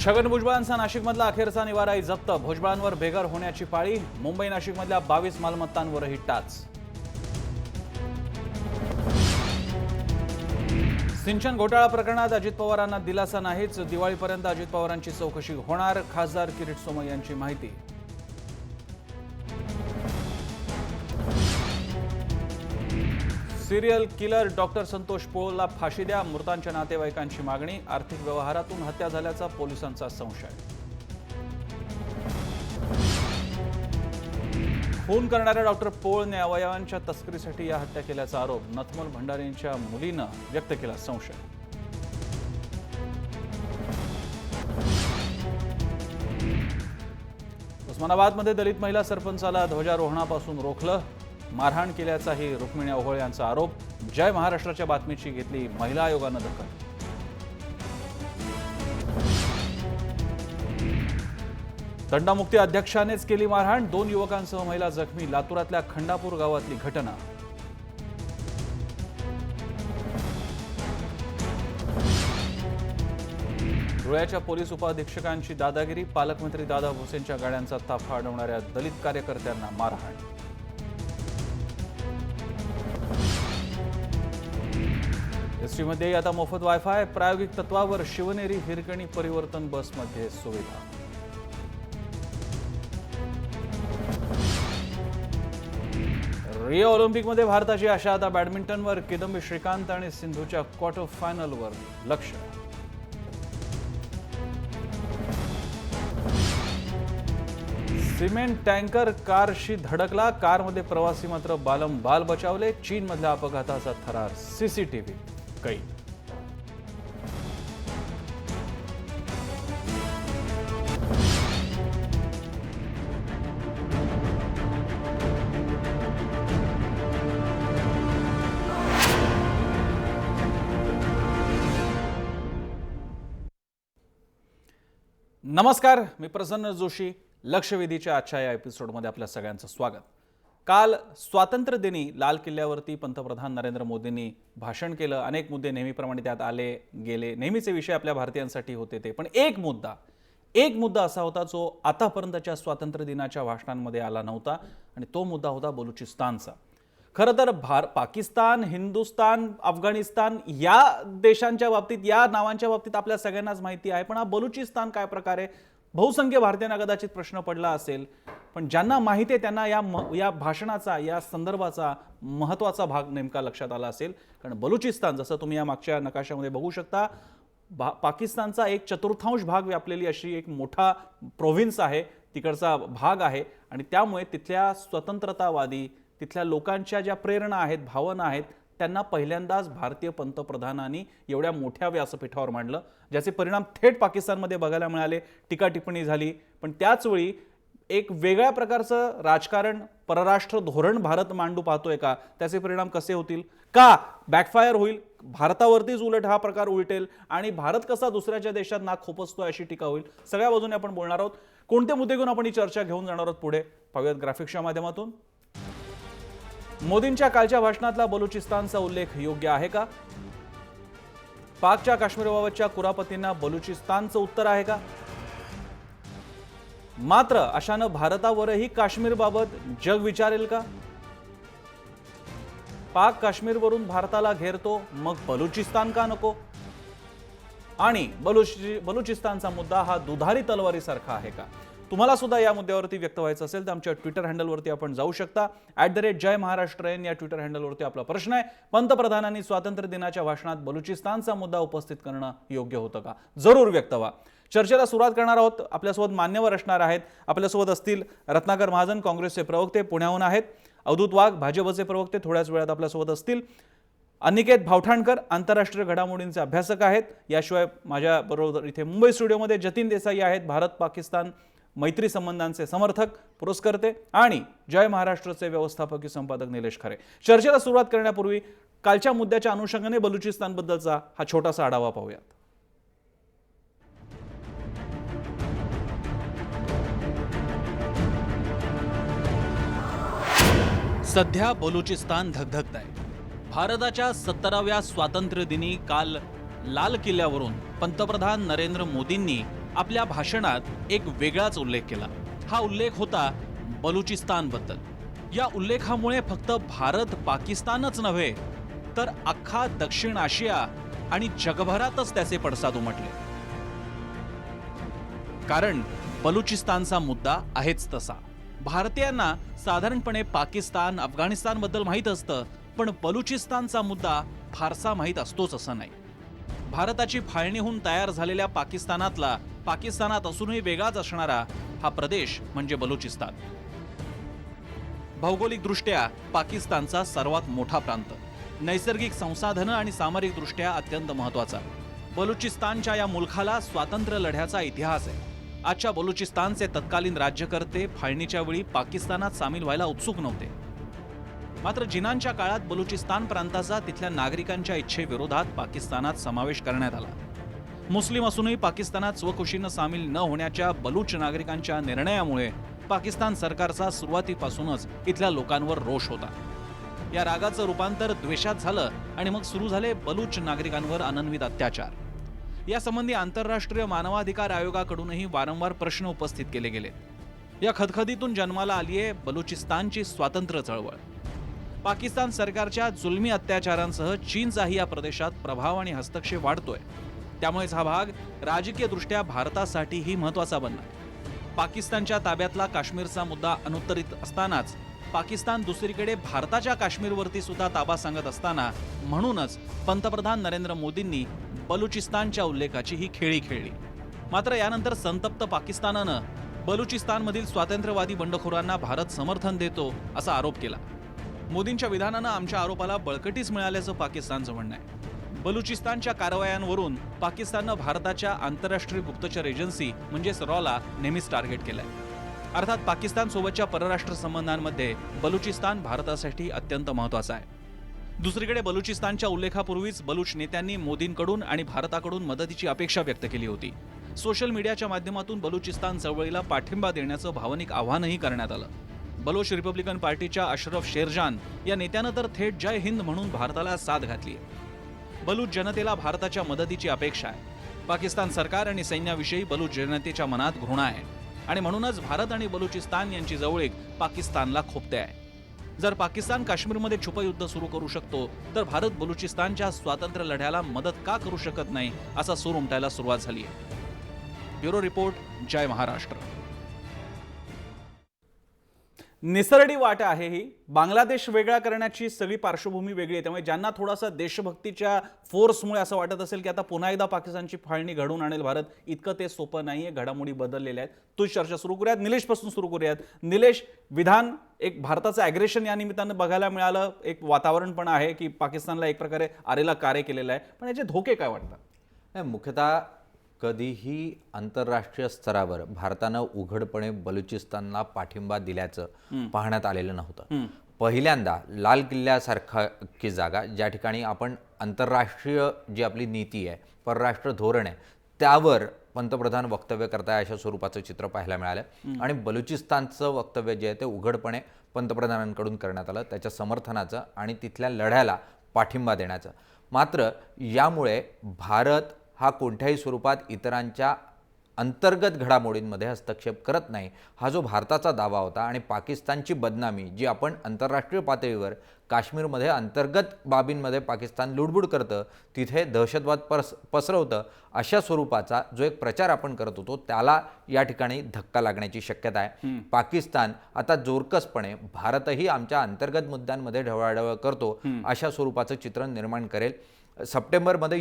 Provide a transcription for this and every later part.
छगन भुजबळांचा नाशिकमधला अखेरचा निवाराही जप्त, भुजबळांवर बेघर होण्याची पाळी, मुंबई नाशिकमधल्या 22 मालमत्तांवरही टाच। सिंचन घोटाळा प्रकरणात अजित पवारांना दिलासा नाहीच, दिवाळीपर्यंत अजित पवारांची चौकशी होणार, खासदार किरीट सोमय्या यांची माहिती। सिरियल किलर डॉक्टर संतोष पोळला फाशी द्या, मृतांच्या नातेवाईकांची मागणी, आर्थिक व्यवहारातून हत्या झाल्याचा पोलिसांचा संशय। खून करणाऱ्या डॉक्टर पोळने अवयवांच्या तस्करीसाठी या हत्या केल्याचा आरोप, नथमल भंडारींच्या मुलीनं व्यक्त केला संशय। उस्मानाबादमध्ये दलित महिला सरपंचाला ध्वजारोहणापासून रोखलं, मारहाण केल्याचाही रुक्मिणी ओहोळ यांचा आरोप, जय महाराष्ट्राच्या बातमीची घेतली महिला आयोगानं दखल। दंडामुक्ती अध्यक्षानेच केली मारहाण, 2 युवकांसह महिला जखमी, लातूरातल्या खंडापूर गावातली घटना। धुळ्याच्या पोलीस उपअधीक्षकांची दादागिरी, पालकमंत्री दादा भुसेंच्या गाड्यांचा ताफा अडवणाऱ्या दलित कार्यकर्त्यांना मारहाण। एसटीमध्ये आता मोफत वायफाय, प्रायोगिक तत्वावर शिवनेरी हिरकणी परिवर्तन बसमध्ये सुविधा। रिओ ऑलिम्पिकमध्ये भारताची आशा आता बॅडमिंटनवर, किदंबी श्रीकांत आणि सिंधूच्या क्वार्टर फायनलवर लक्ष। सिमेंट टँकर कारशी धडकला, कारमध्ये प्रवासी मात्र बाल बचावले, चीनमधल्या अपघाताचा थरार सीसीटीव्ही कैद। नमस्कार, मी प्रसन्न जोशी। लक्षवेधीच्या आजच्या या एपिसोडमध्ये आपल्या सगळ्यांचं स्वागत। काल स्वातंत्र्य दिनी लाल किल्ल्यावरती पंतप्रधान नरेंद्र मोदींनी भाषण केलं, अनेक मुद्दे नेहमीप्रमाणे त्यात आले गेले, नेहमीचे विषय आपल्या भारतीयांसाठी होते ते, पण एक मुद्दा असा होता जो आतापर्यंतच्या स्वातंत्र्य दिनाच्या भाषणांमध्ये आला नव्हता, आणि तो मुद्दा होता बलुचिस्तानचा। खरं तर पाकिस्तान, हिंदुस्तान, अफगाणिस्तान या देशांच्या बाबतीत, या नावांच्या बाबतीत आपल्या सगळ्यांनाच माहिती आहे, पण हा बलुचिस्तान काय प्रकार आहे, बहुसंख्य भारतीयांना कदाचित प्रश्न पडला असेल, पण ज्यांना माहिती आहे त्यांना या भाषणाचा, या संदर्भाचा महत्त्वाचा भाग नेमका लक्षात आला असेल। कारण बलुचिस्तान, जसं तुम्ही या मागच्या नकाशामध्ये बघू शकता, पाकिस्तानचा 1/4 भाग व्यापलेली अशी एक मोठा प्रोव्हिन्स आहे, तिकडचा भाग आहे, आणि त्यामुळे तिथल्या स्वतंत्रतावादी, तिथल्या लोकांच्या ज्या प्रेरणा आहेत, भावना आहेत, त्यांना पहिल्यांदाच भारतीय पंतप्रधानांनी एवढ्या मोठ्या व्यासपीठावर मांडलं, ज्याचे परिणाम थेट पाकिस्तानमध्ये बघायला मिळाले, टीका टिप्पणी झाली, पण त्याचवेळी एक वेगळ्या प्रकारचं राजकारण, परराष्ट्र धोरण भारत मांडू पाहतोय का, त्याचे परिणाम कसे होतील, का बॅकफायर होईल, भारतावरतीच उलट हा प्रकार उलटेल, आणि भारत कसा दुसऱ्याच्या देशात नाक खोपसतोय अशी टीका होईल। सगळ्या बाजूने आपण बोलणार आहोत। कोणते मुद्दे घेऊन आपण ही चर्चा घेऊन जाणार आहोत पुढे, पाहूयात ग्राफिक्सच्या माध्यमातून। मोदींच्या कालच्या भाषणातला बलुचिस्तानचा उल्लेख योग्य आहे का? पाकच्या काश्मीरबाबतच्या कुरापतींना बलुचिस्तानचं उत्तर आहे का? मात्र अशानं भारतावरही काश्मीरबाबत जग विचारेल का? पाक काश्मीरवरून भारताला घेरतो, मग बलुचिस्तान का नको? आणि बलुचिस्तानचा मुद्दा हा दुधारी तलवारीसारखा आहे का? तुम्हाला सुद्धा या मुद्द्यावरती व्यक्त व्हायचं असेल तर आमच्या ट्विटर हँडलवरती आपण जाऊ शकता। @जयमहाराष्ट्रन या ट्विटर हँडलवरती आपला प्रश्न आहे, पंतप्रधानांनी स्वातंत्र्य दिनाच्या भाषणात बलुचिस्तानचा मुद्दा उपस्थित करणं योग्य होतं का? जरूर व्यक्त व्हा। चर्चेला सुरुवात करणार आहोत। आपल्यासोबत मान्यवर असणार आहेत। आपल्यासोबत असतील रत्नाकर महाजन, काँग्रेसचे प्रवक्ते पुण्याहून आहेत, अवधूत वाघ भाजपचे प्रवक्ते थोड्याच वेळात आपल्यासोबत असतील, अनिकेत भावठाणकर आंतरराष्ट्रीय घडामोडींचे अभ्यासक आहेत, याशिवाय माझ्याबरोबर इथे मुंबई स्टुडिओमध्ये जतीन देसाई आहेत, भारत पाकिस्तान मैत्री संबंधांचे समर्थक, पुरस्कर्ते, आणि जय महाराष्ट्रचे व्यवस्थापकीय संपादक निलेश खरे। चर्चेला सुरुवात करण्यापूर्वी कालच्या मुद्द्याच्या अनुषंगाने बलुचिस्तानबद्दलचा हा छोटासा आढावा पाहूयात। सध्या बलुचिस्तान धगधगत आहे। भारताच्या 17व्या स्वातंत्र्य दिनी काल लाल किल्ल्यावरून पंतप्रधान नरेंद्र मोदींनी आपल्या भाषणात एक वेगळाच उल्लेख केला. हा उल्लेख होता बलुचिस्तानबद्दल. या उल्लेखामुळे फक्त भारत पाकिस्तानच नव्हे तर अख्खा दक्षिण आशिया आणि जगभरातच त्याचे पडसाद उमटले. कारण बलुचिस्तानचा मुद्दा आहेच तसा. भारतीयांना साधारणपणे पाकिस्तान, अफगाणिस्तानबद्दल माहीत असतं, पण बलुचिस्तानचा मुद्दा फारसा माहीत असतोच असं नाही. भारताची फाळणी होऊन तयार झालेल्या पाकिस्तानात असूनही वेगळाच असणारा हा प्रदेश म्हणजे बलुचिस्तान. भौगोलिकदृष्ट्या पाकिस्तानचा सर्वात मोठा प्रांत, नैसर्गिक संसाधनं आणि सामरिकदृष्ट्या अत्यंत महत्वाचा. बलुचिस्तानच्या या मुलखाला स्वातंत्र्य लढ्याचा इतिहास आहे. आजच्या बलुचिस्तानचे तत्कालीन राज्यकर्ते फाळणीच्या वेळी पाकिस्तानात सामील व्हायला उत्सुक नव्हते. मात्र जिनांच्या काळात बलुचिस्तान प्रांताचा तिथल्या नागरिकांच्या इच्छेविरोधात पाकिस्तानात समावेश करण्यात आला. मुस्लिम असूनही पाकिस्तानात स्वखुशीनं सामील न होण्याच्या बलूच नागरिकांच्या निर्णयामुळे पाकिस्तान सरकारचा सुरुवातीपासूनच इथल्या लोकांवर रोष होता. या रागाचं रूपांतर द्वेषात झालं आणि मग सुरू झाले बलूच नागरिकांवर अनन्वित अत्याचार. यासंबंधी आंतरराष्ट्रीय मानवाधिकार आयोगाकडूनही वारंवार प्रश्न उपस्थित केले गेले. या खदखदीतून जन्माला आली आहे बलुचिस्तानची स्वातंत्र्य चळवळ. पाकिस्तान सरकारच्या जुलमी अत्याचारांसह चीनचाही या प्रदेशात प्रभाव आणि हस्तक्षेप वाढतोय. त्यामुळेच हा भाग राजकीयदृष्ट्या भारतासाठीही महत्वाचा बनला. पाकिस्तानच्या ताब्यातला काश्मीरचा मुद्दा अनुत्तरित असतानाच पाकिस्तान दुसरीकडे भारताच्या काश्मीरवरती सुद्धा ताबा सांगत असताना म्हणूनच पंतप्रधान नरेंद्र मोदींनी बलुचिस्तानच्या उल्लेखाची ही खेळी खेळली. मात्र यानंतर संतप्त पाकिस्तानानं बलुचिस्तानमधील स्वातंत्र्यवादी बंडखोरांना भारत समर्थन देतो असा आरोप केला. मोदींच्या विधानानं आमच्या आरोपाला बळकटीच मिळाल्याचं पाकिस्तानचं म्हणणं आहे. बलुचिस्तानच्या कारवायांवरून पाकिस्ताननं भारताच्या आंतरराष्ट्रीय गुप्तचर एजन्सी म्हणजेच रॉला नेहमीच टार्गेट केलंय. अर्थात पाकिस्तानसोबतच्या परराष्ट्र संबंधांमध्ये बलुचिस्तान भारतासाठी अत्यंत महत्वाचा आहे. दुसरीकडे बलुचिस्तानच्या उल्लेखापूर्वीच बलूच नेत्यांनी मोदींकडून आणि भारताकडून मदतीची अपेक्षा व्यक्त केली होती. सोशल मीडियाच्या माध्यमातून बलुचिस्तान चळवळीला पाठिंबा देण्याचं भावनिक आवाहनही करण्यात आलं. बलोच रिपब्लिकन पार्टीच्या अशरफ शेरजान या नेत्यानं तर थेट जय हिंद म्हणून भारताला साथ घातली आहे. बलूच जनतेला भारताच्या मदतीची अपेक्षा आहे. पाकिस्तान सरकार आणि सैन्याविषयी बलूच जनतेच्या मनात घृणा आहे आणि म्हणूनच भारत आणि बलुचिस्तान यांची जवळीक पाकिस्तानला खोपते आहे. जर पाकिस्तान काश्मीरमध्ये छुपयुद्ध सुरू करू शकतो तर भारत बलुचिस्तानच्या स्वातंत्र्य लढ्याला मदत का करू शकत नाही असा सूर उमटायला सुरुवात झाली आहे. ब्युरो रिपोर्ट, जय महाराष्ट्र. निसरडी वाट आहे ही. बांगलादेश वेगळा करण्याची सगळी पार्श्वभूमी वेगळी आहे. त्यामुळे ज्यांना थोडासा देशभक्तीच्या फोर्समुळे असं वाटत असेल की आता पुन्हा एकदा पाकिस्तानची फाळणी घडवून आणेल भारत, इतकं ते सोपं नाहीये. घडामोडी बदललेल्या आहेत. तोच चर्चा सुरू करूयात. निलेशपासून सुरू करूयात. निलेश, विधान एक भारताचं ॲग्रेशन या निमित्तानं बघायला मिळालं. एक वातावरण पण आहे की पाकिस्तानला एक प्रकारे आरेला कार्य केलेलं आहे. पण याचे धोके काय वाटतात? मुख्यतः कधीही आंतरराष्ट्रीय स्तरावर भारतानं उघडपणे बलुचिस्तानला पाठिंबा दिल्याचं पाहण्यात आलेलं नव्हतं. पहिल्यांदा लाल किल्ल्यासारखी जागा, ज्या ठिकाणी आपण आंतरराष्ट्रीय जी आपली नीती आहे, परराष्ट्र धोरण आहे, त्यावर पंतप्रधान वक्तव्य करताय अशा स्वरूपाचं चित्र पाहायला मिळालं. आणि बलुचिस्तानचं वक्तव्य जे आहे ते उघडपणे पंतप्रधानांकडून करण्यात आलं, त्याच्या समर्थनाचं आणि तिथल्या लढ्याला पाठिंबा देण्याचं. मात्र यामुळे भारत हा कोणत्याही स्वरूपात इतरांच्या अंतर्गत घडामोडींमध्ये हस्तक्षेप करत नाही, हा जो भारताचा दावा होता. आणि पाकिस्तानची बदनामी जी आपण आंतरराष्ट्रीय पातळीवर काश्मीरमध्ये अंतर्गत बाबींमध्ये पाकिस्तान लुडबुड करतं, तिथे दहशतवाद पसरवतं, अशा स्वरूपाचा जो एक प्रचार आपण करत होतो त्याला या ठिकाणी धक्का लागण्याची शक्यता आहे. पाकिस्तान आता जोरकसपणे भारतही आमच्या अंतर्गत मुद्द्यांमध्ये ढवळाढवळ करतो अशा स्वरूपाचं चित्र निर्माण करेल. सप्टेंबरमध्ये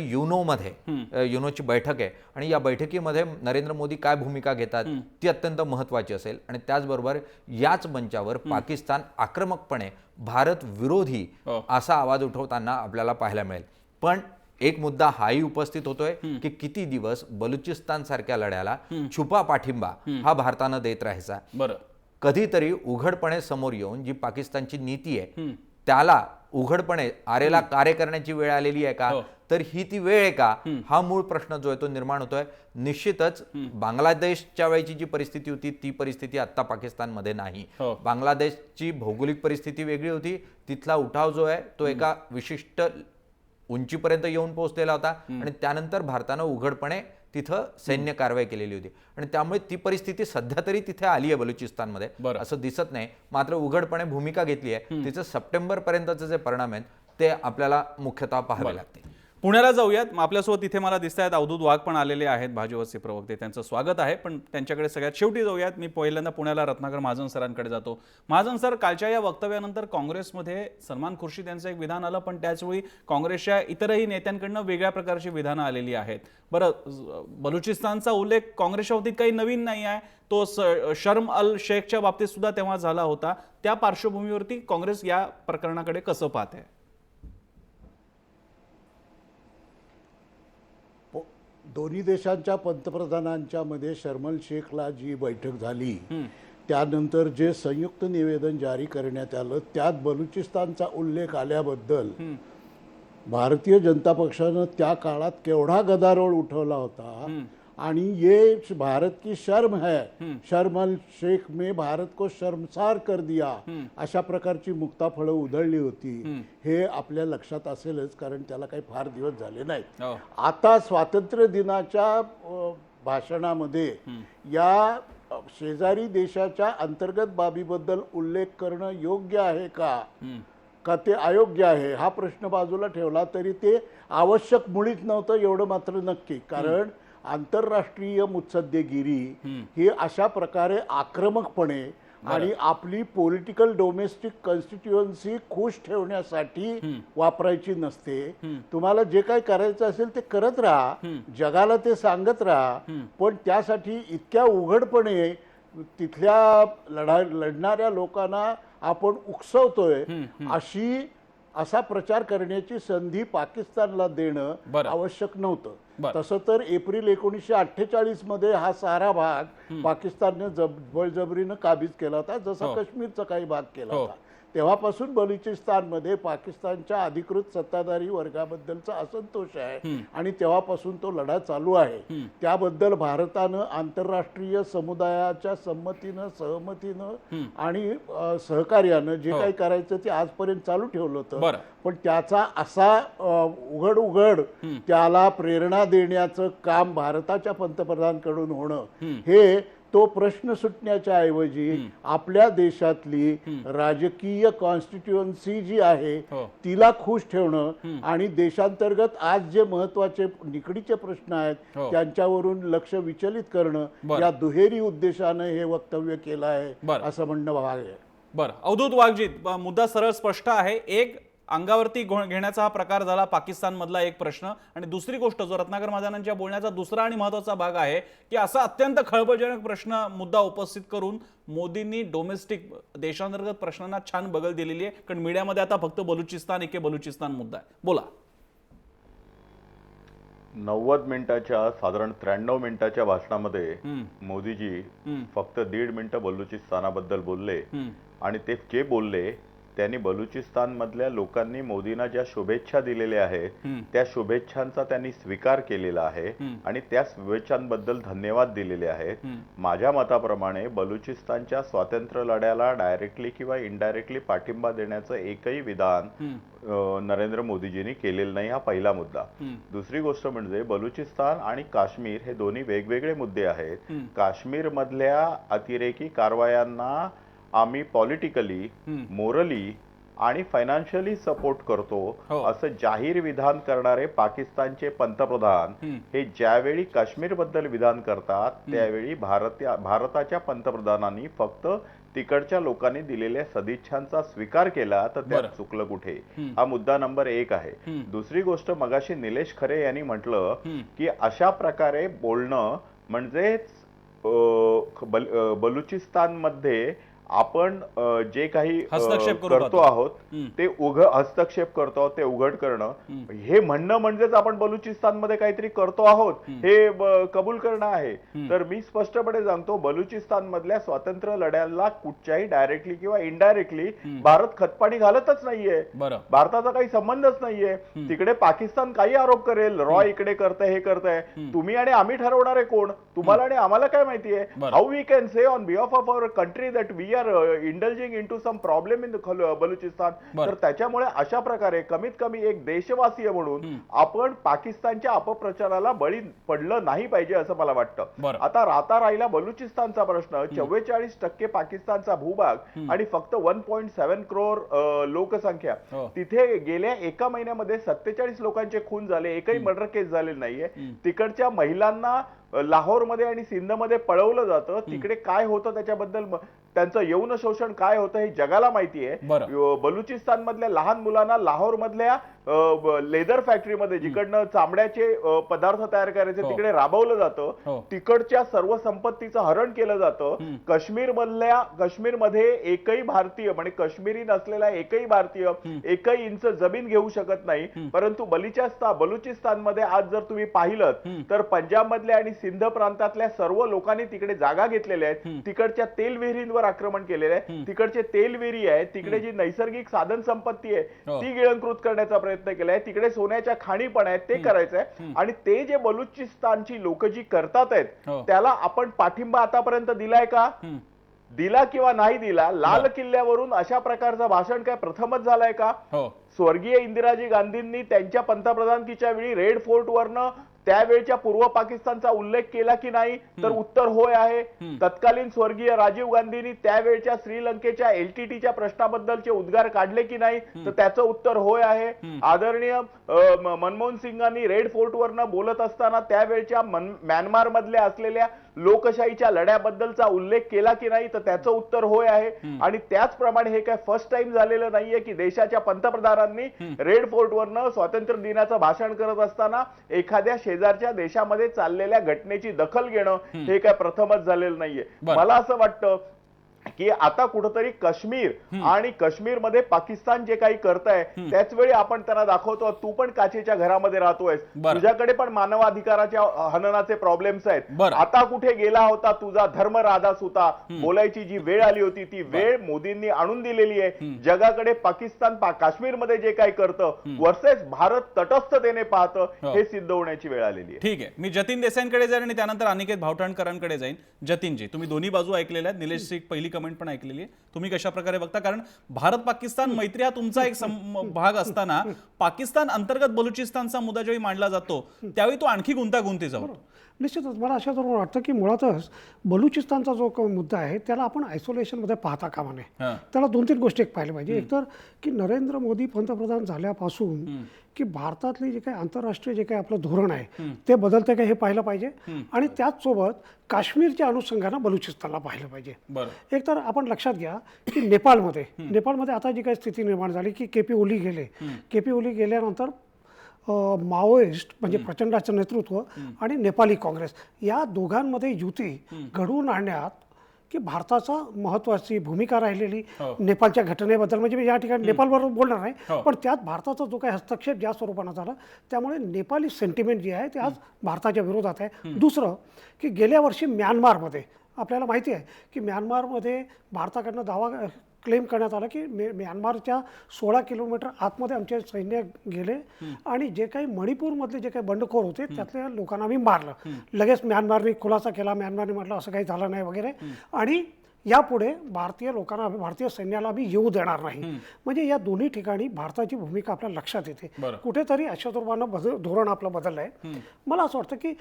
युनोची बैठक आहे आणि या बैठकीमध्ये नरेंद्र मोदी काय भूमिका घेतात ती अत्यंत महत्त्वाची असेल. आणि त्याचबरोबर याच मंचावर पाकिस्तान आक्रमकपणे भारत विरोधी असा आवाज उठवताना आपल्याला पाहायला मिळेल. पण एक मुद्दा हाही उपस्थित होतोय की किती दिवस बलुचिस्तान सारख्या लढ्याला छुपा पाठिंबा हा भारतानं देत राहायचा. कधीतरी उघडपणे समोर येऊन जी पाकिस्तानची नीती आहे त्याला उघडपणे आरेला कार्य करण्याची वेळ आलेली आहे का, तर ही ती वेळ आहे का, हा मूळ प्रश्न जो आहे तो निर्माण होतोय. निश्चितच बांगलादेशच्या वेळची जी परिस्थिती होती ती परिस्थिती आता पाकिस्तानमध्ये नाही. बांगलादेशची भौगोलिक परिस्थिती वेगळी होती. तिथला उठाव जो आहे तो एका विशिष्ट उंचीपर्यंत येऊन पोहोचलेला होता आणि त्यानंतर भारतानं उघडपणे तिथं सैन्य कारवाई केलेली होती आणि त्यामुळे ती परिस्थिती सध्या तरी तिथे आली आहे बलुचिस्तानमध्ये, असं दिसत नाही. मात्र उघडपणे भूमिका घेतली आहे. तिचं सप्टेंबर पर्यंतचे जे परिणाम आहेत ते आपल्याला मुख्यतः पाहावे लागतील. पुण्याला जाऊयात. आपल्यासोबत इथे मला दिसत आहेत अवधूत वाघ पण आलेले आहेत, भाजपचे प्रवक्ते. त्यांचं स्वागत आहे, पण त्यांच्याकडे सगळ्यात शेवटी जाऊयात. मी पहिल्यांदा पुण्याला रत्नाकर महाजन सरांकडे जातो. महाजन सर, कालच्या या वक्तव्यानंतर काँग्रेसमध्ये सलमान खुर्शीद यांचं एक विधान आलं, पण त्याचवेळी काँग्रेसच्या इतरही नेत्यांकडनं वेगळ्या प्रकारची विधानं आलेली आहेत. बरं, बलुचिस्तानचा उल्लेख काँग्रेसच्या बाबतीत काही नवीन नाही आहे. तो शर्म अल शेखच्या बाबतीत सुद्धा तेव्हा झाला होता. त्या पार्श्वभूमीवरती काँग्रेस या प्रकरणाकडे कसं पाहते? दोन्ही देशांच्या पंतप्रधानांच्या मध्ये शर्मल शेखला जी बैठक झाली त्यानंतर जे संयुक्त निवेदन जारी करण्यात आलं त्यात बलुचिस्तानचा उल्लेख आल्याबद्दल भारतीय जनता पक्षानं त्या काळात केवढा गदारोळ उठवला होता. आणि ये भारत की शर्म है, शर्मल शेख में भारत को शर्मसार कर दिया, अशा प्रकारची मुक्ताफळं उधळली होती. हे आपल्या लक्षात असेलच, कारण त्याला काही फार दिवस झाले नाहीत. आता स्वातंत्र्य दिनाच्या भाषणामध्ये या शेजारी देशाच्या अंतर्गत बाबीबद्दल उल्लेख करणं योग्य आहे का ते अयोग्य आहे हा प्रश्न बाजूला ठेवला तरी ते आवश्यक मुळीच नव्हतं, एवढं मात्र नक्की. कारण आंतरराष्ट्रीय मुत्सद्देगिरी ही अशा प्रकारे आक्रमकपणे आणि आपली पॉलिटिकल डोमेस्टिक कॉन्स्टिट्युएन्सी खुश ठेवण्यासाठी वापरायची नसते. तुम्हाला जे काही करायचं असेल ते करत राहा, जगाला ते सांगत राहा, पण त्यासाठी इतक्या उघडपणे तिथल्या लढणाऱ्या लोकांना आपण उकसवतोय असा प्रचार करण्याची संधी पाकिस्तानला देणं आवश्यक नव्हतं. तसं तर एप्रिल 1948 मध्ये हा सारा भाग पाकिस्तानने बळजबरीनं काबीज केला होता, जसा काश्मीरचा काही भाग केला होता. तेव्हापासून बलुचिस्तानमध्ये पाकिस्तानच्या अधिकृत सत्ताधारी वर्गाबद्दलचा असंतोष आहे आणि तेव्हापासून तो लढा चालू आहे. त्याबद्दल भारतानं आंतरराष्ट्रीय समुदायाच्या सहमतीनं आणि सहकार्यानं जे काही करायचं ते आजपर्यंत चालू ठेवलं होतं. पण त्याचा असा उघड त्याला प्रेरणा देण्याचं काम भारताच्या पंतप्रधानांकडून होणं हे तो प्रश्न सुटण्याच्या ऐवजी आपल्या देशातली राजकीय कॉन्स्टिट्युएन्सी जी आहे तिला खुश ठेवणं आणि देशांतर्गत आज जे महत्वाचे निकडीचे प्रश्न आहेत त्यांच्यावरून लक्ष विचलित करणं या दुहेरी उद्देशानं हे वक्तव्य केलं आहे असं म्हणणं भाग आहे. बरं, अवधूत वाघजी, मुद्दा सरळ स्पष्ट आहे. एक अंगावरती घेण्याचा हा प्रकार झाला पाकिस्तान मधला एक प्रश्न, आणि दुसरी गोष्ट जो रत्नाकर महाजनांच्या बोलण्याचा दुसरा आणि महत्वाचा भाग आहे की असा अत्यंत खळबळजनक प्रश्न मुद्दा उपस्थित करून मोदींनी डोमेस्टिक देशांतर्गत प्रश्नांना छान बगल दिलेली आहे. कारण मीडियामध्ये आता फक्त बलुचिस्तान एके बलुचिस्तान मुद्दा आहे. बोला. 90 मिनिटाच्या साधारण 93 मिनिटाच्या भाषणामध्ये मोदीजी फक्त 1.5 मिनिटं बलुचिस्तानाबद्दल बोलले आणि ते जे बोलले त्यांनी बलुचिस्तान मधल्या लोकांनी मोदींना ज्या शुभेच्छा दिलेल्या आहेत त्या शुभेच्छांचा त्यांनी स्वीकार केलेला आहे आणि त्या शुभेच्छांबद्दल धन्यवाद दिलेले आहेत. माझ्या मताप्रमाणे बलुचिस्तानच्या स्वातंत्र्य लढ्याला डायरेक्टली किंवा इनडायरेक्टली पाठिंबा देण्याचं एकही विधान नरेंद्र मोदीजींनी केलेलं नाही. हा पहिला मुद्दा. दुसरी गोष्ट म्हणजे बलुचिस्तान आणि काश्मीर हे दोन्ही वेगवेगळे मुद्दे आहेत. काश्मीर मधल्या अतिरेकी कारवायांना आम्ही पॉलिटिकली, मोरली आणि फायनान्शियली सपोर्ट करतो असं जाहीर विधान करणारे पाकिस्तानचे पंतप्रधान हे ज्यावेळी काश्मीर बद्दल विधान करतात त्यावेळी भारताच्या पंतप्रधानांनी फक्त तिकडच्या लोकांनी दिलेल्या सदिच्छांचा स्वीकार केला तर त्यात चुकलं कुठे. हा मुद्दा नंबर 1 आहे. दुसरी गोष्ट, मगाशी निलेश खरे यांनी म्हटलं की अशा प्रकारे बोलणं म्हणजेच बलुचिस्तान मध्ये आपण जे काही करतो आहोत ते हस्तक्षेप करतो आहोत ते उघड करणं हे म्हणणं म्हणजेच आपण बलुचिस्तान मध्ये काहीतरी करतो आहोत हे कबूल करणं आहे. तर मी स्पष्टपणे सांगतो बलुचिस्तान मधल्या स्वातंत्र्य लढ्याला कुठच्याही डायरेक्टली किंवा इनडायरेक्टली भारत खतपाणी घालतच नाहीये. भारताचा काही संबंधच नाहीये. तिकडे पाकिस्तान काही आरोप करेल, रॉ इकडे करतंय हे करतंय, तुम्ही आणि आम्ही ठरवणारे कोण? तुम्हाला आणि आम्हाला काय माहितीये? How we can say on behalf of our country that we are indulging into some problem in Balochistan. तर त्याच्यामुळे अशा प्रकारे कमीत कमी एक देशवासीय म्हणून आपण पाकिस्तानच्या अपप्रचाराला बळी पडलं नाही पाहिजे असं मला वाटतं. आता राहिला बलुचिस्तानचा प्रश्न. 44% पाकिस्तानचा भूभाग आणि फक्त 1.7 करोड लोकसंख्या. तिथे गेल्या एका महिन्यामध्ये 47 लोकांचे खून झाले, एकही मर्डर केस झालेली नाहीये. तिकडच्या महिलांना लाहोरमध्ये आणि सिंधमध्ये पळवलं जातं. तिकडे काय होतं त्याच्याबद्दल त्यांचं यौन शोषण काय होतं हे जगाला माहिती आहे. बलुचिस्तान मधल्या लहान मुलांना लाहोर मधल्या लेदर फॅक्टरीमध्ये जिकडनं चामड्याचे पदार्थ तयार करायचे तिकडे राबवलं जातं. तिकडच्या सर्व संपत्तीचं हरण केलं जातं. काश्मीरमध्ये एकही भारतीय म्हणजे काश्मीरी नसलेला एकही भारतीय एकही इंच जमीन घेऊ शकत नाही. परंतु बलुचिस्तान मध्ये आज जर तुम्ही पाहिलं तर पंजाब मधल्या आणि सिंध प्रांतातल्या सर्व लोकांनी तिकडे जागा घेतलेल्या आहेत. तिकडच्या तेल विहिरींवर आक्रमण केलेलं आहे. तिकडचे तेल विहिरी आहे, तिकडे जी नैसर्गिक साधन संपत्ती आहे ती गिळंकृत करण्याचा प्रयत्न केलाय. तिकडे सोन्याच्या खाणी पण आहेत, ते करायचंय. आणि ते जे बलुचिस्तानची लोक जी करतात आहेत त्याला आपण पाठिंबा आतापर्यंत दिलाय का? दिला किंवा नाही दिला? लाल किल्ल्यावरून अशा प्रकारचं भाषण काय प्रथमच झालंय का? स्वर्गीय इंदिराजी गांधींनी त्यांच्या पंतप्रधानकीच्या वेळी रेड फोर्ट वरनं त्यावेळच्या पूर्व पाकिस्तानचा उल्लेख केला की नाही? तर उत्तर होय आहे. तत्कालीन स्वर्गीय राजीव गांधींनी त्यावेळच्या श्रीलंकेच्या LTTच्या प्रश्नाबद्दलचे उद्गार काढले की नाही? तर त्याचं उत्तर होय आहे. आदरणीय मनमोहन सिंगांनी रेड फोर्ट वरनं बोलत असताना त्यावेळच्या म्यानमार मधल्या असलेल्या लोकशाहीच्या लढ्याबद्दलचा उल्लेख केला की नाही? तर त्याचं उत्तर होय आहे. आणि त्याचप्रमाणे हे काय फर्स्ट टाइम झालेलं नाहीये की देशाच्या पंतप्रधानांनी रेड फोर्ट वरनं स्वातंत्र्य दिनाचं भाषण करत असताना एखाद्या शेजारच्या देशामध्ये चाललेल्या घटनेची दखल घेणं हे काय प्रथमच झालेलं नाहीये. मला असं वाटतं की आता कुठेतरी काश्मीर आणि काश्मीरमध्ये पाकिस्तान जे काही करताय त्याच वेळी आपण त्यांना दाखवतो तू पण काचेच्या घरामध्ये राहतोयस, तुझ्याकडे पण मानवाधिकाराच्या हननाचे प्रॉब्लेम्स आहेत. आता कुठे गेला होता तुझा धर्मराधा सुता? बोलायची जी वेळ आली होती ती वेळ मोदींनी आणून दिलेली आहे. जगाकडे पाकिस्तान काश्मीरमध्ये जे काही करतं वर्सेस भारत तटस्थतेने पाहतं हे सिद्ध होण्याची वेळ आलेली आहे. ठीक आहे, मी जतीन देसाईंकडे जाईन आणि त्यानंतर अनिकेत भावठाणकरांकडे जाईन. जतीनजी, तुम्ही दोन्ही बाजू ऐकलेल्या आहेत. निलेश सिंग पहिली कमेंट पण ऐकलेली आहे. तुम्ही कशा प्रकारे बघता? कारण भारत पाकिस्तान मैत्री हा तुमचा एक भाग असताना पाकिस्तान अंतर्गत बलुचिस्तानचा मुद्दा ज्यावेळी मांडला जातो त्यावेळी तो आणखी गुंतागुंतीचा होतो. निश्चितच मला अशा जरूर वाटतं की मुळातच बलुचिस्तानचा जो मुद्दा आहे त्याला आपण आयसोलेशनमध्ये पाहता कामा नये. त्याला 2-3 गोष्टी पाहिल्या पाहिजे. एक तर की नरेंद्र मोदी पंतप्रधान झाल्यापासून की भारतातले जे काही आंतरराष्ट्रीय जे काही आपलं धोरण आहे ते बदलते का हे पाहिलं पाहिजे. आणि त्याचसोबत काश्मीरच्या अनुषंगानं बलुचिस्तानला पाहिलं पाहिजे. एक तर आपण लक्षात घ्या की नेपाळमध्ये आता जी काही स्थिती निर्माण झाली की KP ओली गेल्यानंतर माओइस्ट म्हणजे प्रचंडाचं नेतृत्व आणि नेपाली काँग्रेस या दोघांमध्ये युती घडवून आणण्यात की भारताचा महत्वाची भूमिका राहिलेली नेपाळच्या घटनेबद्दल. म्हणजे मी या ठिकाणी नेपाळबरोबर बोलणार नाही, पण त्यात भारताचा जो काही हस्तक्षेप ज्या स्वरूपानं झाला त्यामुळे नेपाली सेंटिमेंट जी आहे ते आज भारताच्या विरोधात आहे. दुसरं की गेल्या वर्षी म्यानमारमध्ये आपल्याला माहिती आहे की म्यानमारमध्ये भारताकडनं दावा क्लेम करण्यात आला की म्यानमारच्या 16 किलोमीटर आतमध्ये आमचे सैन्य गेले आणि जे काही मणिपूरमधले जे काही बंडखोर होते त्यातल्या लोकांना आम्ही मारलं. लगेच म्यानमारने खुलासा केला, म्यानमारने म्हटलं असं काही झालं नाही वगैरे आणि यापुढे भारतीय सैन्याला आम्ही येऊ देणार नाही. म्हणजे या दोन्ही ठिकाणी भारताची भूमिका आपल्या लक्षात येते. कुठेतरी अशा स्वरूपानं धोरण आपलं बदललं आहे. मला असं वाटतं की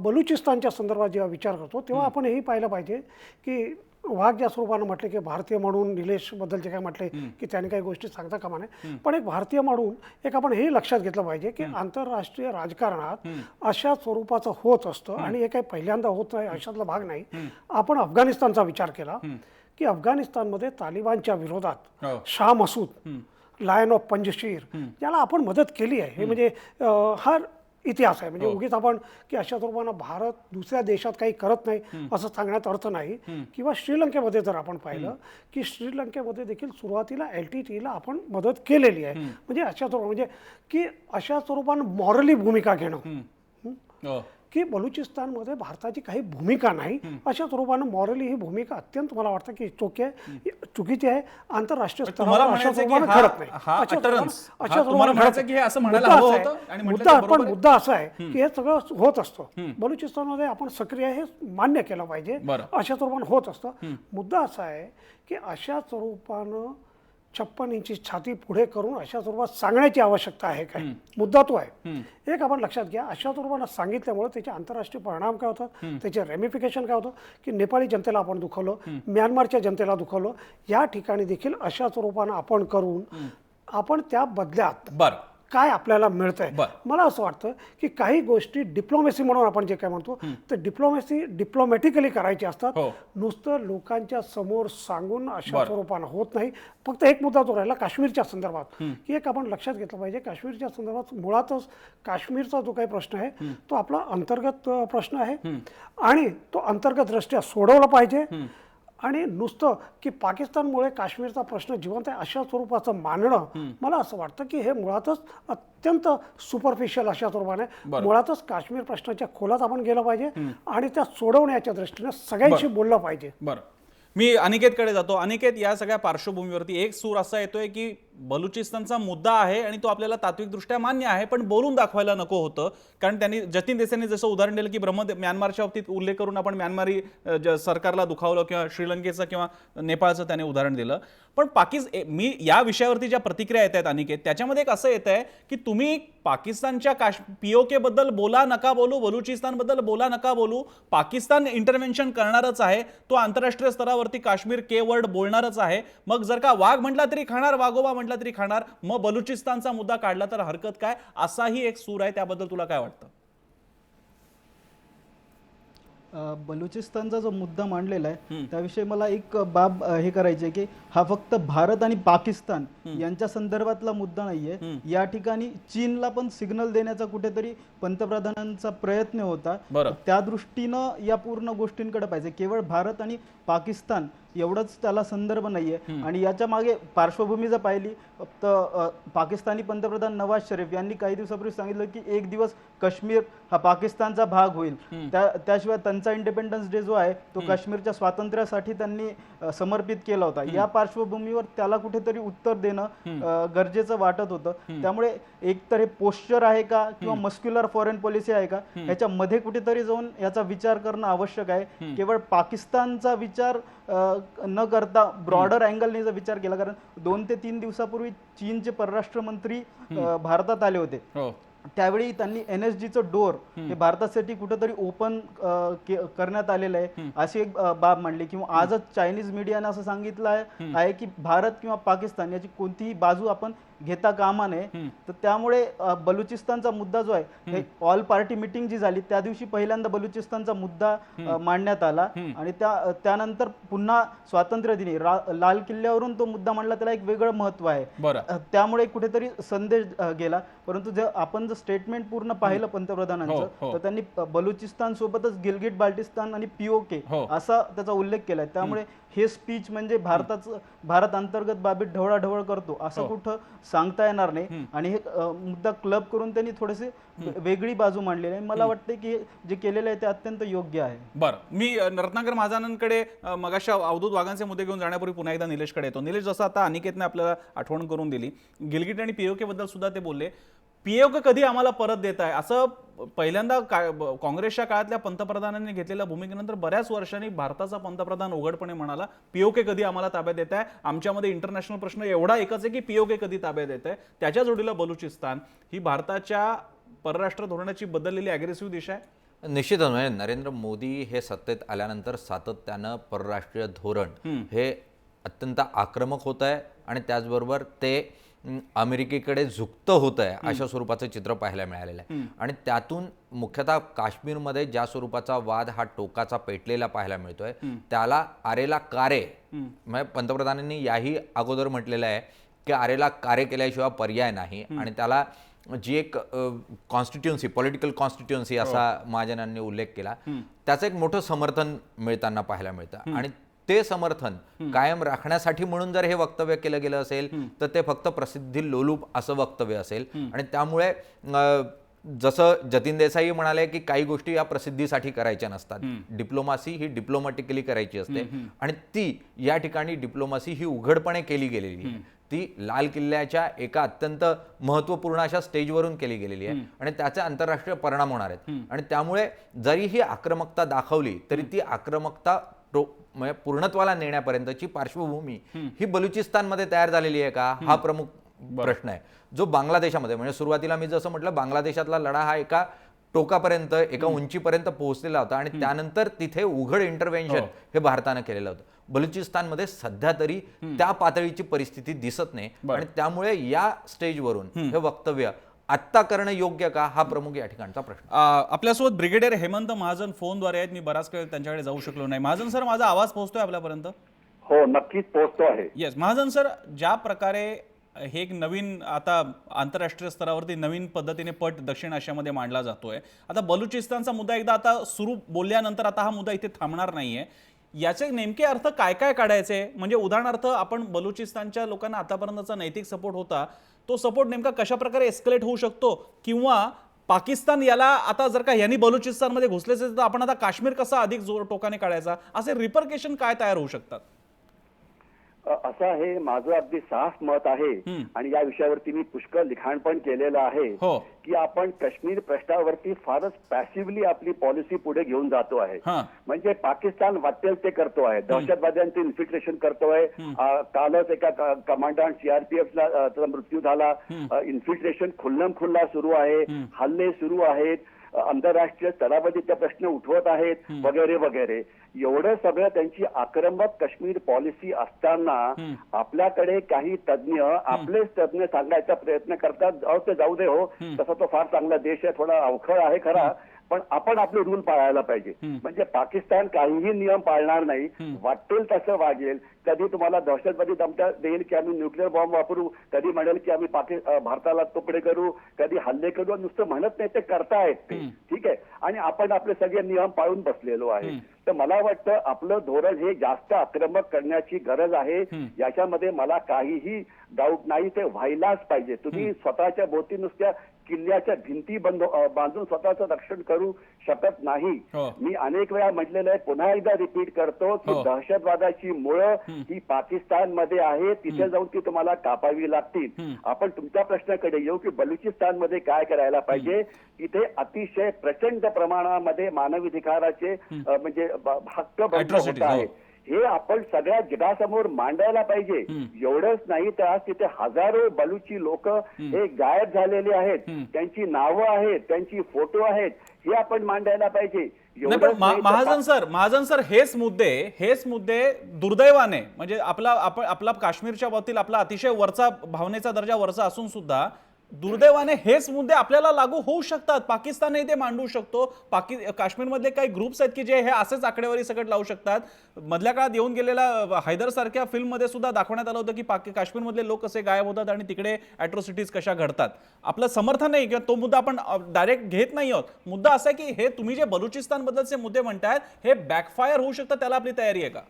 बलुचिस्तानच्या संदर्भात जेव्हा विचार करतो तेव्हा आपण हेही पाहिलं पाहिजे की वाघ ज्या स्वरूपानं म्हटले की भारतीय म्हणून निलेशबद्दल जे काय म्हटले की त्याने काही गोष्टी सांगता कामा नये, पण एक भारतीय म्हणून एक आपण हे लक्षात घेतलं पाहिजे की आंतरराष्ट्रीय राजकारणात अशा स्वरूपाचं होत असतं आणि हे काही पहिल्यांदा होत नाही अशातला भाग नाही. आपण अफगाणिस्तानचा विचार केला की अफगाणिस्तानमध्ये तालिबानच्या विरोधात शाह मसूद, लायन ऑफ पंजशीर याला आपण मदत केली आहे. हे म्हणजे हा इतिहास आहे. म्हणजे उगीच आपण की अशा स्वरूपानं भारत दुसऱ्या देशात काही करत नाही असं सांगण्यात अर्थ नाही. किंवा श्रीलंकेमध्ये जर आपण पाहिलं की श्रीलंकेमध्ये देखील सुरुवातीला LTTला आपण मदत केलेली आहे. म्हणजे अशा म्हणजे की अशा स्वरूपानं मॉरली भूमिका घेणं की बलुचिस्तानमध्ये भारताची काही भूमिका नाही अशा स्वरूपानं मॉरली ही भूमिका अत्यंत मला वाटतं की चोख आहे. चुकीची आहे. आंतरराष्ट्रीय तुम्हाला स्तरावर अशा म्हणायचं की स्वरूपाने हा- घडत नाही. हा अशा utterance, स्वरूपाने- हा अशा तुम्हाला स्वरूपाने म्हणायचं घडत की हे असं नाही. म्हणायला मुद्दा हवं असा आहे- होतं आणि म्हटलं मुद्दा ते बरोबर पण आहे. मुद्दा असा आहे की हे सगळं होत असतं. बलुचिस्तानमध्ये आपण सक्रिय हे मान्य केलं पाहिजे. बरं. अशा स्वरूपाने होत असतं. मुद्दा असा आहे की अशा स्वरूपानं 56 इंची छाती पुढे करून अशा स्वरूपात सांगण्याची आवश्यकता आहे काय? मुद्दा तो आहे. एक आपण लक्षात घ्या, अशा स्वरूपानं सांगितल्यामुळे त्याचे आंतरराष्ट्रीय परिणाम काय होतात, त्याचे रेमिफिकेशन काय होतं की नेपाळी जनतेला आपण दुखवलं, म्यानमारच्या जनतेला दुखवलं. या ठिकाणी देखील अशा स्वरूपानं आपण करून आपण त्या बदल्यात बरं काय आपल्याला मिळतंय. बरं. मला असं वाटतं की काही गोष्टी डिप्लोमॅसी म्हणून आपण जे काय म्हणतो ते डिप्लोमॅटिकली करायची असतात. हो. नुसतं लोकांच्या समोर सांगून अशा स्वरूपानं होत नाही. फक्त एक मुद्दा जो राहिला काश्मीरच्या संदर्भात, की एक आपण लक्षात घेतलं पाहिजे, काश्मीरच्या संदर्भात मुळातच काश्मीरचा जो काही प्रश्न आहे तो आपला अंतर्गत प्रश्न आहे आणि तो अंतर्गतदृष्ट्या सोडवला पाहिजे. आणि नुसतं की पाकिस्तानमुळे काश्मीरचा प्रश्न जिवंत आहे अशा स्वरूपाचं मानणं, मला असं वाटतं की हे मुळातच अत्यंत सुपरफिशियल अशा स्वरूपाने. मुळातच काश्मीर प्रश्नाच्या खोलात आपण गेलं पाहिजे आणि त्या सोडवण्याच्या दृष्टीने सगळ्यांशी बोललं पाहिजे. बरं मी अनिकेतकडे जातो. अनिकेत, या सगळ्या पार्श्वभूमीवरती एक सूर असा येतोय की बलुचिस्तानचा मुद्दा आहे आणि तो आपल्याला तात्विकदृष्ट्या मान्य आहे, पण बोलून दाखवायला नको होतं. कारण त्यांनी जतीन देसाईंनी जसं उदाहरण दिलं की म्यानमारच्या बाबतीत उल्लेख करून आपण म्यानमारी सरकारला दुखावलं किंवा श्रीलंकेचं किंवा नेपाळचं त्याने उदाहरण दिलं. पण मी या विषयावरती ज्या प्रतिक्रिया येत आहेत अनिकेत, त्याच्यामध्ये एक असं येत आहे की तुम्ही पाकिस्तानच्या POK बद्दल बोला नका बोलू, बलुचिस्तान बद्दल बोला नका बोलू, पाकिस्तान इंटरव्हेन्शन करणारच आहे, तो आंतरराष्ट्रीय स्तरावरती काश्मीर वर्ड बोलणारच आहे. मग जर का वाघ म्हटला तरी खाणार, वाघोबा म्हटला तरी खाणार, मग बलुचिस्तानचा मुद्दा काढला तर हरकत काय, असाही एक सूर आहे. त्याबद्दल तुला काय वाटतं? बलुचिस्तानचा जो मुद्दा मांडलेला आहे त्याविषयी मला एक बाब हे करायची आहे की हा फक्त भारत आणि पाकिस्तान यांच्या संदर्भातला मुद्दा नाहीये. या ठिकाणी चीनला पण सिग्नल देण्याचा कुठेतरी पंतप्रधानांचा प्रयत्न होता. त्या दृष्टीनं या पूर्ण गोष्टींकडे पाहिजे. केवळ भारत आणि पाकिस्तान एवढंच त्याला संदर्भ नाहीये. आणि याच्या मागे पार्श्वभूमी जर पाहिली तर पाकिस्तानी पंतप्रधान नवाज शरीफ यांनी काही दिवसापूर्वी सांगितलं की एक दिवस काश्मीर हा पाकिस्तानचा भाग होईल. त्याशिवाय त्यांचा इंडिपेंडन्स डे जो आहे तो काश्मीरच्या स्वातंत्र्यासाठी त्यांनी समर्पित केला होता. या पार्श्वभूमीवर त्याला कुठेतरी उत्तर देणं गरजेचं वाटत होतं. त्यामुळे एकतर हे पोस्चर आहे का किंवा मस्क्युलर फॉरेन पॉलिसी आहे का, ह्याच्या मध्ये कुठेतरी जाऊन याचा विचार करणं आवश्यक आहे. केवळ पाकिस्तानचा विचार न करता ब्रॉडर अँगलने जर विचार केला, कारण 2 ते 3 दिवसापूर्वी चीनचे परराष्ट्र मंत्री भारतात आले होते. त्यावेळी त्यांनी NSGचं डोअर हे भारतासाठी कुठेतरी ओपन करण्यात आलेलं आहे अशी एक बाब मांडली. किंवा आजच चायनीज मीडियाने असं सांगितलं आहे की भारत किंवा पाकिस्तान याची कोणतीही बाजू आपण घेता कामा नये. तर त्यामुळे बलुचिस्तानचा मुद्दा जो आहे, हे ऑल पार्टी मीटिंग जी झाली त्या दिवशी पहिल्यांदा बलुचिस्तानचा मुद्दा मांडण्यात आला आणि त्यानंतर पुन्हा स्वातंत्र्य दिनी लाल किल्ल्यावरून तो मुद्दा मांडला. त्याला एक वेगळं महत्व आहे. त्यामुळे कुठेतरी संदेश गेला. परंतु जर आपण स्टेटमेंट पूर्ण पाहिलं पंतप्रधानांचं, तर त्यांनी बलुचिस्तान सोबतच गिलगिट बाल्टिस्तान आणि POK असा त्याचा उल्लेख केलाय. त्यामुळे हे स्पीच म्हणजे भारत अंतर्गत बाबीत ढवळाढवळ करतो असं कुठं सांगता येणार नाही. आणि हे मुद्दा क्लब करून त्यांनी थोडेसे वेगळी बाजू मांडलेली आहे. मला वाटते की जे केलेलं आहे ते अत्यंत योग्य आहे. बरं, मी रत्नाकर महाजनांकडे मगाशी अवधूत वाघांचे मुद्दे घेऊन जाण्यापूर्वी पुन्हा एकदा निलेशकडे येतो. निलेश, जसं आता अनिकेतने आपल्याला आठवण करून दिली, गिलगिट आणि POK बद्दल सुद्धा ते बोलले. POK कधी आम्हाला परत देत आहे असं पहिल्यांदा काँग्रेसच्या काळातल्या पंतप्रधानांनी घेतलेल्या भूमिकेनंतर बऱ्याच वर्षांनी भारताचा पंतप्रधान उघडपणे म्हणाला POK कधी आम्हाला ताब्यात देत आहे, आमच्यामध्ये इंटरनॅशनल प्रश्न एवढा एकच आहे की POK कधी ताब्यात देत आहे. त्याच्या जोडीला बलुचिस्तान ही भारताच्या परराष्ट्र धोरणाची बदललेली अग्रेसिव्ह दिशा आहे. निश्चितच म्हणजे नरेंद्र मोदी हे सत्तेत आल्यानंतर सातत्यानं परराष्ट्रीय धोरण हे अत्यंत आक्रमक होत आहे आणि त्याचबरोबर ते अमेरिकेकडे झुकतं होत आहे अशा स्वरूपाचं चित्र पाहायला मिळालेलं आहे. आणि त्यातून मुख्यतः काश्मीरमध्ये ज्या स्वरूपाचा वाद हा टोकाचा पेटलेला पाहायला मिळतोय त्याला आरेला कारे, म्हणजे पंतप्रधानांनी याही अगोदर म्हटलेलं आहे की आरेला कारे केल्याशिवाय पर्याय नाही. आणि त्याला जी एक कॉन्स्टिट्युन्सी, पॉलिटिकल कॉन्स्टिट्युन्सी असा महाजनांनी उल्लेख केला, त्याचं एक मोठं समर्थन मिळताना पाहायला मिळतं. आणि ते समर्थन कायम राखण्यासाठी म्हणून जर हे वक्तव्य केलं गेलं असेल तर ते फक्त प्रसिद्धी लोलूप असं वक्तव्य असेल. आणि त्यामुळे जसं जतीन देसाई म्हणाले की काही गोष्टी या प्रसिद्धीसाठी करायच्या नसतात. डिप्लोमासी ही डिप्लोमॅटिकली करायची असते आणि ती या ठिकाणी डिप्लोमासी ही उघडपणे केली गेलेली आहे. ती लाल किल्ल्याच्या एका अत्यंत महत्त्वपूर्ण अशा स्टेजवरून केली गेलेली आहे आणि त्याचे आंतरराष्ट्रीय परिणाम होणार आहेत. आणि त्यामुळे जरी ही आक्रमकता दाखवली तरी ती आक्रमकता म्हणजे पूर्णत्वाला नेण्यापर्यंतची पार्श्वभूमी ही बलुचिस्तानमध्ये तयार झालेली आहे का, हा प्रमुख प्रश्न आहे. जो बांगलादेशामध्ये, म्हणजे सुरुवातीला मी जसं म्हटलं, बांगलादेशातला लढा हा एका टोकापर्यंत, एका उंचीपर्यंत पोहोचलेला होता आणि त्यानंतर तिथे उघड इंटरव्हेन्शन हे भारतानं केलेलं होतं. बलुचिस्तानमध्ये सध्या तरी त्या पातळीची परिस्थिती दिसत नाही आणि त्यामुळे या स्टेजवरून हे वक्तव्य आत्ता करणं योग्य का, हा प्रमुख या ठिकाणचा प्रश्न. आपल्यासोबत ब्रिगेडियर हेमंत महाजन फोनद्वारे आहेत. मी बराच वेळ त्यांच्याकडे जाऊ शकलो नाही. महाजन सर, माझा आवाज पोहोचतोय आपल्यापर्यंत? हो, नक्कीच पोहोचतो आहे. येस महाजन सर, ज्या प्रकारे हे एक नवीन आता आंतरराष्ट्रीय स्तरावरती नवीन पद्धतीने पट दक्षिण आशियामध्ये मांडला जातोय, आता बलुचिस्तानचा मुद्दा एकदा आता सुरू बोलल्यानंतर आता हा मुद्दा इथे थांबणार नाहीये, याचे नेमके अर्थ काय काय काढायचे? म्हणजे उदाहरणार्थ आपण बलुचिस्तानच्या लोकांना आतापर्यंतचा नैतिक सपोर्ट होता, तो सपोर्ट नेमका कशा प्रकारे एस्केलेट होऊ शकतो, किंवा पाकिस्तान याला आता जर का यांनी बलुचिस्तानमध्ये घुसलेच तर आपण आता काश्मीर कसा अधिक जोर टोकाने काढायचा, असे रिपरकेशन काय तयार होऊ शकतात? असं आहे, माझं अगदी साफ मत आहे आणि या विषयावरती मी पुष्कळ लिखाण पण केलेलं आहे की आपण काश्मीर प्रश्नावरती फारच पॅसिव्हली आपली पॉलिसी पुढे घेऊन जातो आहे. म्हणजे पाकिस्तान वाटेल ते करतो आहे, दहशतवाद्यांचे इन्फिल्ट्रेशन करतोय. कालच एका कमांडंट सीआरपीएफला त्याचा मृत्यू झाला. इन्फिल्ट्रेशन खुल्लम खुल्ला सुरू आहे, हल्ले सुरू आहेत, आंतरराष्ट्रीय स्तरावरती त्या प्रश्न उठवत आहेत वगैरे वगैरे. एवढं सगळं त्यांची आक्रमक काश्मीर पॉलिसी असताना आपल्याकडे काही तज्ज्ञ, आपलेच तज्ज्ञ सांगायचा प्रयत्न करतात, ते जाऊ दे हो, तसा तो फार चांगला देश आहे, थोडा अवखळ आहे खरा, पण आपण आपले रूल पाळायला पाहिजे. म्हणजे पाकिस्तान काहीही नियम पाळणार नाही, वाटेल तसं वागेल. कधी तुम्हाला दहशतवादी धमक्या देईल की आम्ही न्यूक्लिअर बॉम्ब वापरू, कधी म्हणेल की आम्ही भारताला तुकडे करू, कधी हल्ले करू. नुसतं म्हणत नाही, ते करतायत ते, ठीक आहे. आणि आपण आपले सगळे नियम पाळून बसलेलो आहे. तर मला वाटतं आपलं धोरण हे जास्त आक्रमक करण्याची गरज आहे, याच्यामध्ये मला काहीही डाऊट नाही. ते व्हायलाच पाहिजे. तुम्ही स्वतःच्या भोवती नुसत्या किल्ल्याच्या भिंती बांधून स्वतःचं रक्षण करू शकत नाही. मी अनेक वेळा म्हटलेलं आहे, पुन्हा एकदा रिपीट करतो की दहशतवादाची मुळं ही पाकिस्तानमध्ये आहे, तिथे जाऊन ती तुम्हाला कापावी लागतील. आपण तुमच्या प्रश्नाकडे येऊ की बलुचिस्तानमध्ये काय करायला पाहिजे. तिथे अतिशय प्रचंड प्रमाणामध्ये मानवी अधिकाराचे म्हणजे हक्क भंग होत आहेत. हे आपण सगळ्या जगासमोर मांडायला पाहिजे. एवढंच नाही तर आज तिथे हजारो बलुची लोक हे गायब झालेले आहेत, त्यांची नावं आहेत, त्यांची फोटो आहेत, हे आपण मांडायला पाहिजे. महाजन सर, हेच मुद्दे दुर्दैवाने, म्हणजे आपला काश्मीरच्या बाबतीत आपला अतिशय वरचा भावनेचा दर्जा वरचा असून सुद्धा दुर्दैवाने हेच मुद्दे आपल्याला लागू होऊ शकतात. पाकिस्तानही ते मांडू शकतो. काश्मीरमधले काही ग्रुप्स आहेत की जे हे असेच आकडेवारी सकट लावू शकतात. मधल्या काळात येऊन गेलेल्या हैदर सारख्या फिल्ममध्ये सुद्धा दाखवण्यात आलं होतं की काश्मीरमधले लोक कसे गायब होतात आणि तिकडे अॅट्रॉसिटीज कशा घडतात. आपलं समर्थन नाही किंवा तो मुद्दा आपण डायरेक्ट घेत नाही आहोत. मुद्दा असा आहे की हे तुम्ही जे बलुचिस्तान बद्दलचे मुद्दे म्हणतायत हे बॅकफायर होऊ शकतात, त्याला आपली तयारी आहे का?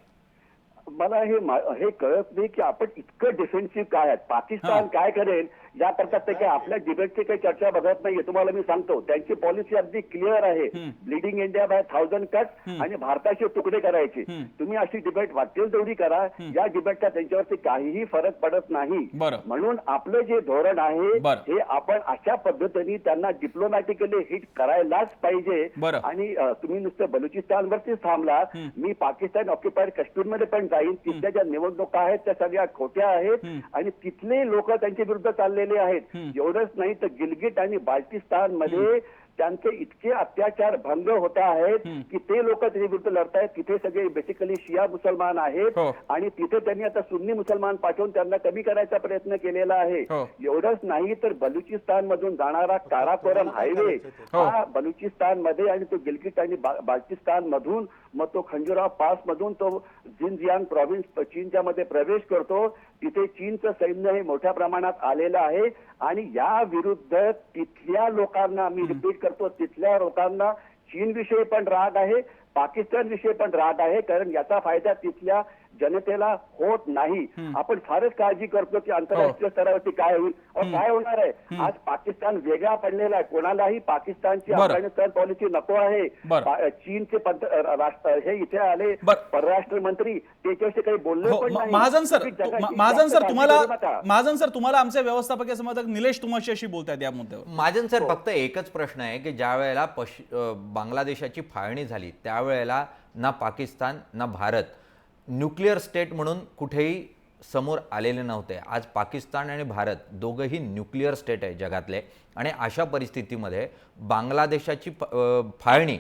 मला हे कळत नाही की आपण इतकं डिफेन्सिव्ह काय आहेत. पाकिस्तान काय करेल या करतात ते काय आपल्या डिबेटची काही चर्चा बघत नाहीये. तुम्हाला मी सांगतो, त्यांची पॉलिसी अगदी क्लिअर आहे. ब्लिडिंग इंडिया बाय 1000 कट आणि भारताचे तुकडे करायचे. तुम्ही अशी डिबेट वाटेल तेवढी करा, या डिबेटचा त्यांच्यावरती काहीही फरक पडत नाही. म्हणून आपलं जे धोरण आहे हे आपण अशा पद्धतीने त्यांना डिप्लोमॅटिकली हिट करायलाच पाहिजे. आणि तुम्ही नुसतं बलुचिस्तानवरतीच थांबला, मी पाकिस्तान ऑक्युपाईड काश्मीरमध्ये पण जाईन. तिथल्या ज्या निवडणुका आहेत त्या सगळ्या खोट्या आहेत आणि तिथले लोक त्यांच्या विरुद्ध चाललेले आहेत. एवढंच नाही तर गिलगिट आणि बाल्टिस्तान मध्ये त्यांचे इतके अत्याचार भंग होत आहेत की ते लोक त्याच्या विरुद्ध लढतायत. तिथे सगळे बेसिकली शिया मुसलमान आहेत आणि तिथे त्यांनी आता सुन्नी मुसलमान पाठवून त्यांना कमी करायचा प्रयत्न केलेला आहे. एवढंच नाही तर बलुचिस्तान मधून जाणारा काराकोरम हायवे हा बलुचिस्तान मध्ये आणि तो गिलगिट आणि बाल्टिस्तान मधून, मग तो खंजुराव पास मधून तो झिनजियांग प्रॉव्हिन्स चीनच्या मध्ये प्रवेश करतो. तिथे चीनचं सैन्य हे मोठ्या प्रमाणात आलेलं आहे आणि या विरुद्ध तिथल्या लोकांना, मी रिपीट करतो, तिथल्या लोकांना चीन विषयी पण राग आहे, पाकिस्तान विषयी पण राग आहे, कारण याचा फायदा तिथल्या जनतेला होत नाही. आपण फारच काळजी करतो की आंतरराष्ट्रीय स्तरावरती काय होईल और काय होणार आहे. आज पाकिस्तान वेगळा पडलेला आहे. कोणालाही पाकिस्तानची अफगाणिस्तान पॉलिसी नको आहे. चीनचे हे इथे आले परराष्ट्र मंत्री, त्याच्याविषयी काही बोलले पण नाही. महाजन सर तुम्हाला आमचे व्यवस्थापकीय संपादक निलेश तुमच्याशी बोलतायत या मुद्द्यावर. महाजन सर, फक्त एकच प्रश्न आहे की ज्या वेळेला बांगलादेशाची फाळणी झाली त्यावेळेला ना पाकिस्तान ना भारत न्यूक्लिअर स्टेट म्हणून कुठेही समोर आलेले नव्हते. आज पाकिस्तान आणि भारत दोघंही न्यूक्लिअर स्टेट आहे जगातले, आणि अशा परिस्थितीमध्ये बांगलादेशाची फाळणी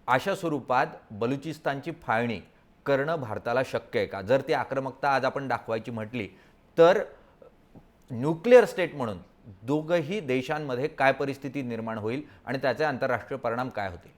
अशा स्वरूपात बलुचिस्तानची फाळणी करणं भारताला शक्य आहे का? जर ती आक्रमकता आज आपण दाखवायची म्हटली तर न्यूक्लिअर स्टेट म्हणून दोघंही देशांमध्ये काय परिस्थिती निर्माण होईल आणि त्याचे आंतरराष्ट्रीय परिणाम काय होतील?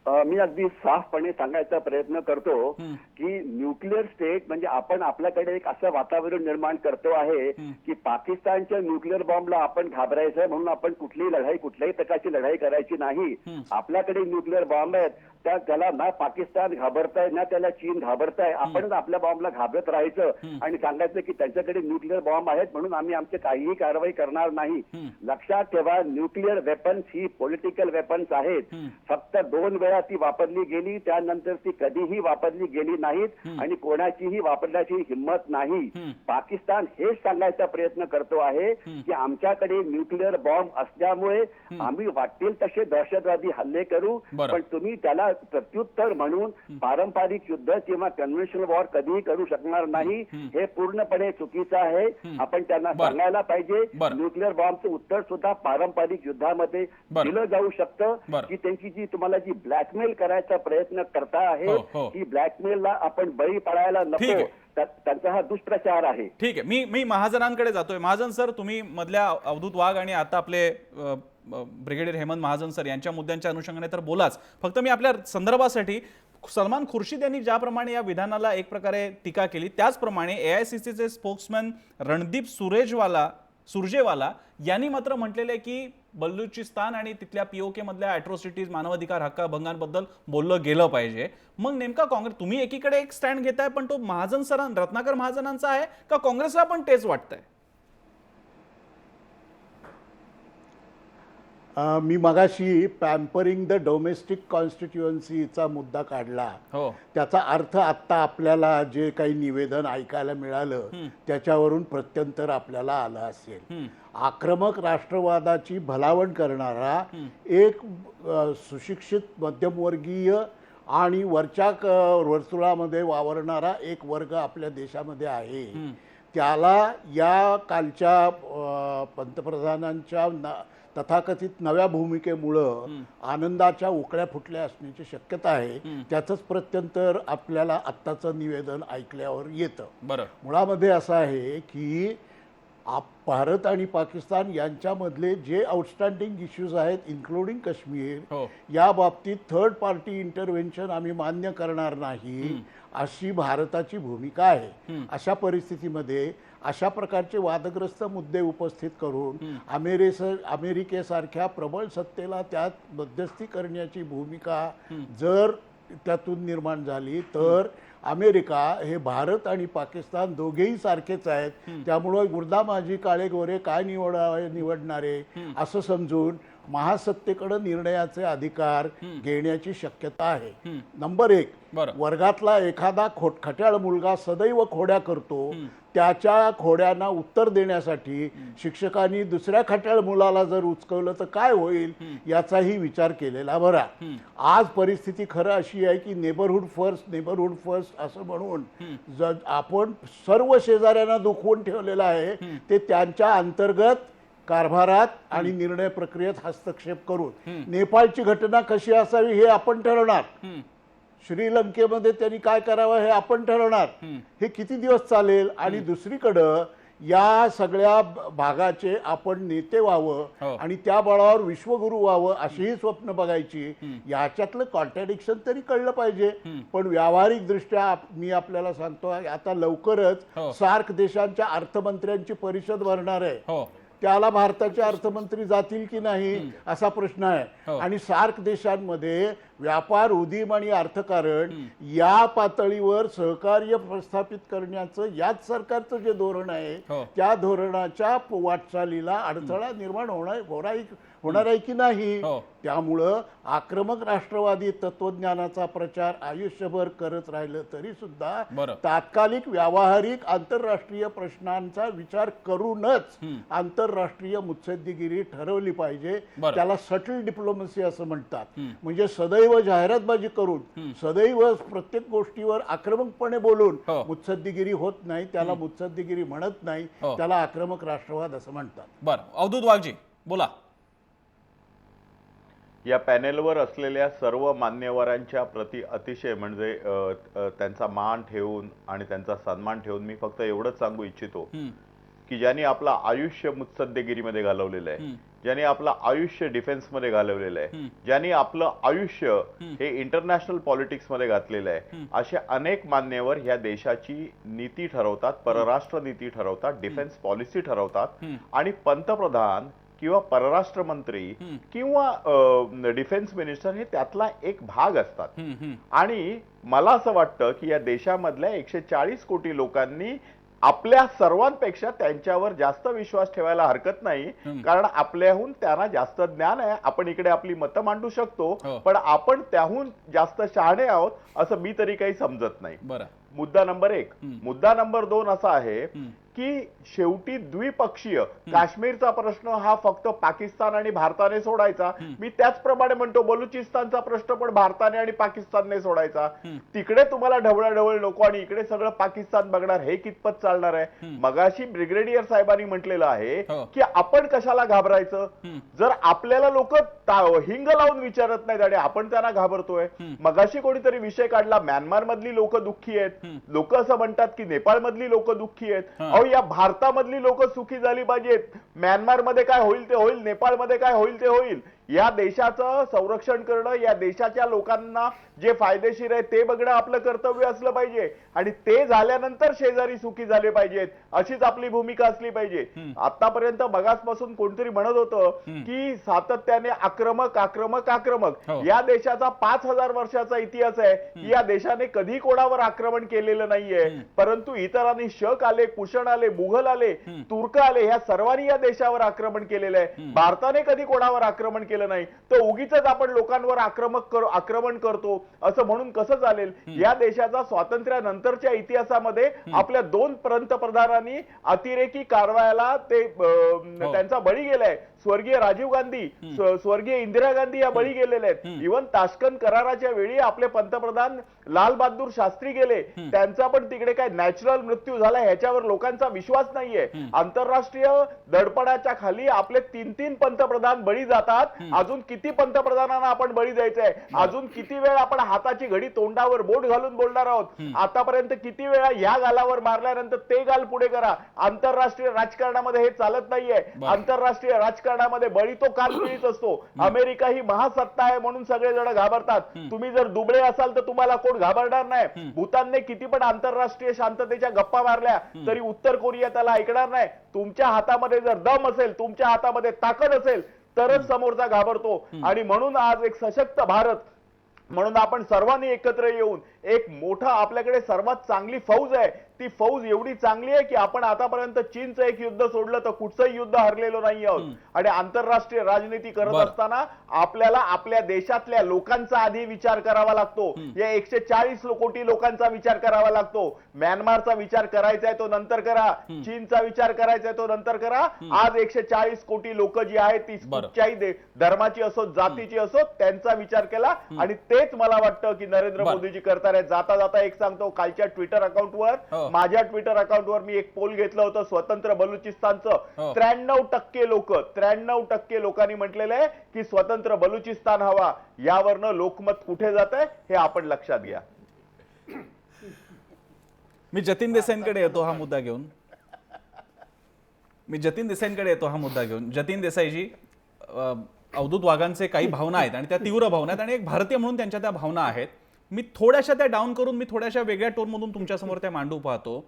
मी अगदी साफपणे सांगायचा प्रयत्न करतो की न्यूक्लिअर स्टेट म्हणजे आपण आपल्याकडे एक असं वातावरण निर्माण करतो आहे की पाकिस्तानच्या न्यूक्लिअर बॉम्बला आपण घाबरायचं म्हणून आपण कुठलीही लढाई, कुठल्याही प्रकारची लढाई करायची नाही. आपल्याकडे न्यूक्लिअर बॉम्ब आहेत, त्याला ना पाकिस्तान घाबरताय ना त्याला चीन घाबरताय. आपणच आपल्या बॉम्बला घाबरत राहायचं आणि सांगायचं की त्यांच्याकडे न्यूक्लिअर बॉम्ब आहेत म्हणून आम्ही आमची काहीही कारवाई करणार नाही. लक्षात ठेवा, न्यूक्लिअर वेपन्स ही पॉलिटिकल वेपन्स आहेत. फक्त 2 वेळा ती वापरली गेली, त्यानंतर ती कधीही वापरली गेली नाहीत आणि कोणाचीही वापरण्याची हिंमत नाही. पाकिस्तान हेच सांगायचा प्रयत्न करतो आहे की आमच्याकडे न्यूक्लिअर बॉम्ब असल्यामुळे आम्ही वाटेल तसे दहशतवादी हल्ले करू, पण तुम्ही त्याला प्रत्युत्तर म्हणून पारंपरिक युद्ध किंवा कन्व्हेन्शनल वॉर कधीही करू शकणार नाही. हे पूर्णपणे चुकीचं आहे. आपण त्यांना सांगायला पाहिजे न्यूक्लिअर बॉम्बचं उत्तर सुद्धा पारंपरिक युद्धामध्ये दिलं जाऊ शकतं की त्यांची जी तुम्हाला जी ब्लॅकमेल करायचा प्रयत्न करता आहे की ब्लॅकमेलला आपण बळी पडायला नको, त्यांचा हा दुष्प्रचार आहे. ठीक आहे, मी महाजनांकडे जातोय. महाजन सर, तुम्ही मधल्या अवधूत वाघ आणि आता आपले ब्रिगेडियर हेमंत महाजन सर यांच्या मुद्द्यांच्या अनुषंगाने तर बोलाच. फक्त मी आपल्या संदर्भासाठी सलमान खुर्शीद यांनी ज्याप्रमाणे या विधानाला एक प्रकारे टीका केली त्याचप्रमाणे AICCचे स्पोक्समॅन रणदीप सुरजेवाला यांनी मात्र म्हटलेले की बलुचिस्तान आणि तिथल्या POK मधल्या अॅट्रॉसिटीज, मानवाधिकार हक्कभंगांबद्दल बोललं गेलं पाहिजे. मग नेमका काँग्रेस, तुम्ही एकीकडे एक स्टँड घेताय पण तो रत्नाकर महाजनांचा आहे का काँग्रेसला पण तेच वाटतंय? मी मगाशी पॅम्परिंग द डोमेस्टिक कॉन्स्टिट्युएन्सीचा मुद्दा काढला. त्याचा अर्थ आत्ता आपल्याला जे काही निवेदन ऐकायला मिळालं त्याच्यावरून प्रत्यंतर आपल्याला आलं असेल. आक्रमक राष्ट्रवादाची भलावण करणारा एक सुशिक्षित मध्यमवर्गीय आणि वरच्या वर्तुळामध्ये वावरणारा एक वर्ग आपल्या देशामध्ये आहे. त्याला या कालच्या पंतप्रधानांच्या तथाकथित नव्या भूमिकेमुळं आनंदाच्या उकळ्या फुटल्या असण्याची शक्यता आहे. त्याचंच प्रत्यंतर आपल्याला आत्ताचं निवेदन ऐकल्यावर येतं. मुळामध्ये असं आहे की भारत आणि पाकिस्तान यांच्यामधले जे आउटस्टँडिंग इश्यूज आहेत इन्क्लुडिंग काश्मीर, या बाबतीत थर्ड पार्टी इंटरव्हेन्शन आम्ही मान्य करणार नाही अशी भारताची भूमिका आहे. अशा परिस्थितीमध्ये अशा प्रकारचे वादग्रस्त मुद्दे उपस्थित करून अमेरिकेसारख्या प्रबळ सत्तेला त्यात मध्यस्थी करण्याची भूमिका जर त्यातून निर्माण झाली तर अमेरिका हे भारत आणि पाकिस्तान दोघेही सारखेच आहेत, त्यामुळं गुर्दा माझी काळे गोरे काय निवडणारे असं समजून महासत्तेकडे निर्णयाचे अधिकार घेण्याची शक्यता आहे. नंबर 1, वर्गातला एखादा खट्याळ मुलगा सदैव खोड्या करतो. त्याच्या खोड्यांना उत्तर देण्यासाठी शिक्षकांनी दुसऱ्या खट्याळ मुलाला जर उचकवलं तर काय होईल याचाही विचार केलेला बरा. आज परिस्थिती खरं अशी आहे की नेबरहुड फर्स्ट असं म्हणून आपण सर्व शेजाऱ्यांना दुखवून ठेवलेलं आहे. ते त्यांच्या अंतर्गत कारभारात आणि निर्णय प्रक्रियेत हस्तक्षेप करून नेपाळची घटना कशी असावी हे आपण ठरवणार. श्रीलंकेमध्ये त्यांनी काय करावं हे आपण ठरवणार. हे किती दिवस चालेल? आणि दुसरीकडं या सगळ्या भागाचे आपण नेते व्हावं आणि त्या बळावर विश्वगुरू व्हावं अशीही स्वप्न बघायची. याच्यातलं कॉन्ट्रॅडिक्शन तरी कळलं पाहिजे. पण व्यावहारिक दृष्ट्या मी आपल्याला सांगतो आता लवकरच सार्क देशांच्या अर्थमंत्र्यांची परिषद भरणार आहे. त्याला भारताचे अर्थमंत्री जातील की नाही असा प्रश्न आहे. आणि सार्क देशांमध्ये व्यापार उदीम आणि अर्थकारण या पातळीवर सहकार्य प्रस्थापित करण्याचं याच सरकारचं जे धोरण आहे त्या धोरणाच्या वाटचालीला अडथळा निर्माण होणार आहे की नाही. त्यामुळं आक्रमक राष्ट्रवादी तत्वज्ञानाचा प्रचार आयुष्यभर करत राहिलं तरी सुद्धा तात्कालिक व्यावहारिक आंतरराष्ट्रीय प्रश्नांचा विचार करूनच आंतरराष्ट्रीय मुत्सद्देगिरी ठरवली पाहिजे. त्याला सटल डिप्लोमसी असं म्हणतात. म्हणजे सदैव जाहिरातबाजी करून सदैव प्रत्येक गोष्टीवर आक्रमकपणे बोलून मुत्सद्देगिरी होत नाही. त्याला मुत्सद्देगिरी म्हणत नाही, त्याला आक्रमक राष्ट्रवाद असं म्हणतात. बरं, अवधूत वाघजी बोला. या पॅनेलवर असलेल्या सर्व मान्यवरांच्या प्रति अतिशय म्हणजे त्यांचा मान ठेवून आणि त्यांचा सन्मान ठेवून मी फक्त एवढंच सांगू इच्छितो की ज्यांनी आपलं आयुष्य मुत्सद्देगिरीमध्ये घालवलेलं आहे, ज्यांनी आपलं आयुष्य डिफेन्समध्ये घालवलेलं आहे, ज्यांनी आपलं आयुष्य हे इंटरनॅशनल पॉलिटिक्समध्ये घातलेलं आहे, असे अनेक मान्यवर ह्या देशाची नीती ठरवतात, परराष्ट्र नीती ठरवतात, डिफेन्स पॉलिसी ठरवतात आणि पंतप्रधान किंवा परराष्ट्र मंत्री किंवा डिफेन्स मिनिस्टर हे त्यातला एक भाग असतात. आणि मला असं वाटतं की या देशामधल्या 140 कोटी लोकांनी आपल्या सर्वांपेक्षा त्यांच्यावर जास्त विश्वास ठेवायला हरकत नाही, कारण आपल्याहून त्यांना जास्त ज्ञान आहे. आपण इकडे आपली मतं मांडू शकतो, पण आपण त्याहून जास्त शहाणे आहोत असं मी तरी काही समजत नाही. मुद्दा नंबर 1. मुद्दा नंबर 2 असा आहे की शेवटी द्विपक्षीय काश्मीरचा प्रश्न हा फक्त पाकिस्तान आणि भारताने सोडायचा. मी त्याचप्रमाणे म्हणतो बलुचिस्तानचा प्रश्न पण भारताने आणि पाकिस्तानने सोडायचा. तिकडे तुम्हाला ढवळाढवळ नको आणि इकडे सगळं पाकिस्तान बघणार, हे कितपत चालणार आहे. मगाशी ब्रिगेडियर साहेबांनी म्हटलेलं आहे की आपण कशाला घाबरायचं. जर आपल्याला लोक हिंग लावून विचारत नाहीत आणि आपण त्यांना घाबरतोय. मगाशी कोणीतरी विषय काढला, म्यानमार मधली लोक दुःखी आहेत. लोक असं म्हणतात की नेपाळ मधली लोक दुःखी आहेत. या भारतामधली लोक सुखी झाली पाहिजेत. म्यानमार मध्ये काय होईल ते होईल, नेपाळ मध्ये काय होईल ते होईल. या देशाचं संरक्षण करणं, या देशाच्या लोकांना जे फायदेशीर आहे ते बघणं आपलं कर्तव्य असलं पाहिजे आणि ते झाल्यानंतर शेजारी सुखी झाले पाहिजेत, अशीच आपली भूमिका असली पाहिजे. आतापर्यंत मगासपासून कोणतरी म्हणत होतं की सातत्याने आक्रमक आक्रमक आक्रमक. या देशाचा 5000 वर्षाचा इतिहास आहे. या देशाने कधी कोणावर आक्रमण केलेलं नाहीये, परंतु इतरांनी शक आले, कुषण आले, मुघल आले, तुर्क आले, ह्या सर्वांनी या देशावर आक्रमण केलेलं आहे. भारताने कधी कोणावर आक्रमण केलं नाही. तर उगीच आपण लोकांवर आक्रमण करतो असं म्हणून कसं चालेल. या देशाचा स्वातंत्र्यानंतरच्या इतिहासामध्ये आपल्या 2 पंतप्रधानांनी अतिरेकी कारवायाला त्यांचा बळी गेलाय. स्वर्गीय राजीव गांधी, स्वर्गीय इंदिरा गांधी या बळी गेलेले आहेत. इव्हन ताश्कंद कराराच्या वेळी आपले पंतप्रधान लाल बहादूर शास्त्री गेले, त्यांचा पण तिकडे काय नॅचरल मृत्यू झाला ह्याच्यावर लोकांचा विश्वास नाहीये. आंतरराष्ट्रीय दडपणाच्या खाली आपले 3 पंतप्रधान बळी जातात. अजून किती पंतप्रधानांना आपण बळी द्यायचंय. अजून किती वेळ आपण हाताची घडी तोंडावर बोट घालून बोलणार आहोत. आतापर्यंत किती वेळा या गालावर मारल्यानंतर ते गाल पुढे करा. आंतरराष्ट्रीय राजकारणामध्ये हे चालत नाहीये. आंतरराष्ट्रीय राजकारणामध्ये बळी तो काल पिळीत असतो. अमेरिका ही महासत्ता आहे म्हणून सगळेजण घाबरतात. तुम्ही जर दुबळे असाल तर तुम्हाला कोण घाबरणार नाही. भूतानने किती पण आंतरराष्ट्रीय शांततेच्या गप्पा मारल्या तरी उत्तर कोरिया त्याला ऐकणार नाही. तुमच्या हातामध्ये जर दम असेल, तुमच्या हातामध्ये ताकद असेल तरच समोरचा घाबरतो. आणि म्हणून आज एक सशक्त भारत म्हणून आपण सर्वांनी एकत्र येऊन एक मोठा, आपल्याकडे सर्वात चांगली फौज आहे. ती फौज एवढी चांगली आहे की आपण आतापर्यंत चीनचं एक युद्ध सोडलं तर कुठचंही युद्ध हरलेलो नाही आहोत. आणि आंतरराष्ट्रीय राजनीती करत असताना आपल्याला आपल्या देशातल्या लोकांचा आधी विचार करावा लागतो. या 140 कोटी लोकांचा विचार करावा लागतो. म्यानमारचा विचार करायचा आहे तो नंतर करा, चीनचा विचार करायचा आहे तो नंतर करा. आज 140 कोटी लोक जी आहेत ती कुठच्याही धर्माची असो, जातीची असो, त्यांचा विचार केला. आणि तेच मला वाटतं की नरेंद्र मोदीजी करतात. जाता जाता एक सांगतो, कालच्या ट्विटर अकाउंटवर, माझ्या ट्विटर अकाउंटवर मी एक पोल घेतलं होतं स्वतंत्र बलुचिस्तानचं. 93% लोकांनी म्हटलेलं आहे की स्वतंत्र बलुचिस्तान हवा. यावरनं लोकमत कुठे जात आहे हे आपण लक्षात घ्या. मी जतीन देसाईंकडे येतो हा मुद्दा घेऊन. जतीन देसाईजी, अवधूत वाघांचे काही भावना आहेत आणि त्या तीव्र भावना आहेत आणि एक भारतीय म्हणून त्यांच्या त्या भावना आहेत. मी थोड्याशा त्या डाऊन करून मी थोड्याशा वेगळ्या टोनमधून तुमच्या समोर त्या मांडू पाहतो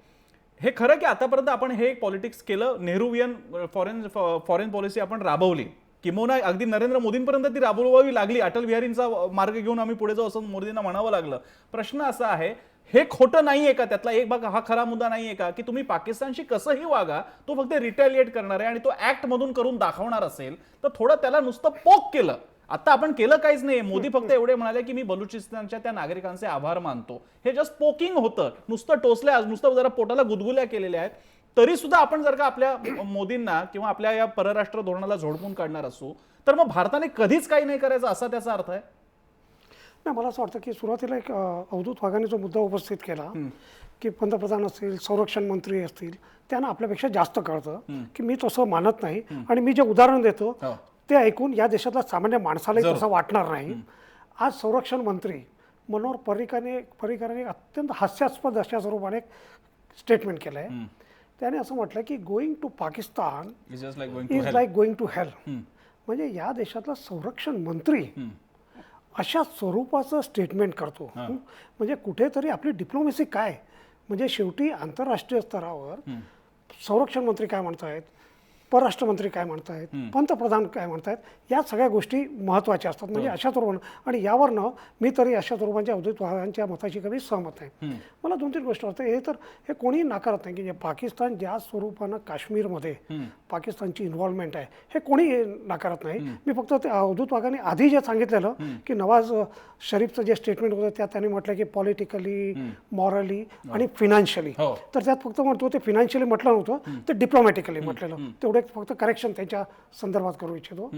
हे खरं की आतापर्यंत आपण हे पॉलिटिक्स केलं, नेहरूवियन फॉरेन पॉलिसी आपण राबवली, किंवा अगदी नरेंद्र मोदींपर्यंत ती राबवावी लागली, अटल बिहारींचा मार्ग घेऊन आम्ही पुढे जाऊ असं मोदींना म्हणावं लागलं. प्रश्न असा आहे, हे खोटं नाहीये का, त्यातला एक भाग हा खरा मुद्दा नाहीये का, की तुम्ही पाकिस्तानशी कसंही वागा, तो फक्त रिटॅलिएट करणार आहे आणि तो ऍक्ट मधून करून दाखवणार असेल तर थोडं त्याला नुसतं पोक केलं. आता आपण केलं काहीच नाही. मोदी फक्त एवढे म्हणाले की मी बलुचिस्तानच्या त्या नागरिकांचे आभार मानतो. हे जस्ट पोकिंग होतं, नुसतं टोचल्या, नुसतं जरा पोटाला गुदगुल्या केलेल्या आहेत. तरी सुद्धा आपण जर का आपल्या मोदींना किंवा आपल्या या परराष्ट्र धोरणाला झोडपून काढणार असू तर मग भारताने कधीच काही नाही करायचं असा त्याचा अर्थ आहे. नाही, मला असं वाटतं की सुरुवातीला एक अवधूत वाघाने जो मुद्दा उपस्थित केला की पंतप्रधान असतील, संरक्षण मंत्री असतील, त्यांना आपल्यापेक्षा जास्त कळतं की मी तसं मानत नाही आणि मी जे उदाहरण देतो ते ऐकून या देशातल्या सामान्य माणसालाही तसं वाटणार नाही. आज संरक्षण मंत्री मनोहर पर्रिकरांनी अत्यंत हास्यास्पद अशा स्वरूपाने एक स्टेटमेंट केलं आहे. त्याने असं म्हटलं की going to Pakistan is like going to hell. म्हणजे या देशातला संरक्षण मंत्री अशा स्वरूपाचं स्टेटमेंट करतो. म्हणजे कुठेतरी आपली डिप्लोमॅसी काय, म्हणजे शेवटी आंतरराष्ट्रीय स्तरावर संरक्षण मंत्री काय म्हणतायत, परराष्ट्र मंत्री काय म्हणतायत, पंतप्रधान काय म्हणतायत, या सगळ्या गोष्टी महत्त्वाच्या असतात. म्हणजे अशा स्वरूपानं, आणि यावरनं मी तरी अशा स्वरूपांच्या अवधूत वाघांच्या मताशी कधी सहमत आहे. मला 2-3 गोष्टी वाटतं. हे तर हे कोणीही नाकारत नाही की पाकिस्तान ज्या स्वरूपानं काश्मीरमध्ये पाकिस्तानची इन्व्हॉल्वमेंट आहे हे कोणी नाकारत नाही. मी फक्त ते अवधूत वाघांनी आधी जे सांगितलेलं की नवाज शरीफचं जे स्टेटमेंट होतं त्यात त्यांनी म्हटलं की पॉलिटिकली, मॉरली आणि फिनान्शियली, तर त्यात फक्त म्हणतो ते फिनान्शियली म्हटलं नव्हतं, ते डिप्लोमॅटिकली म्हटलेलं. तेवढे फक्त करेक्शन त्यांच्या संदर्भात करू इच्छितो.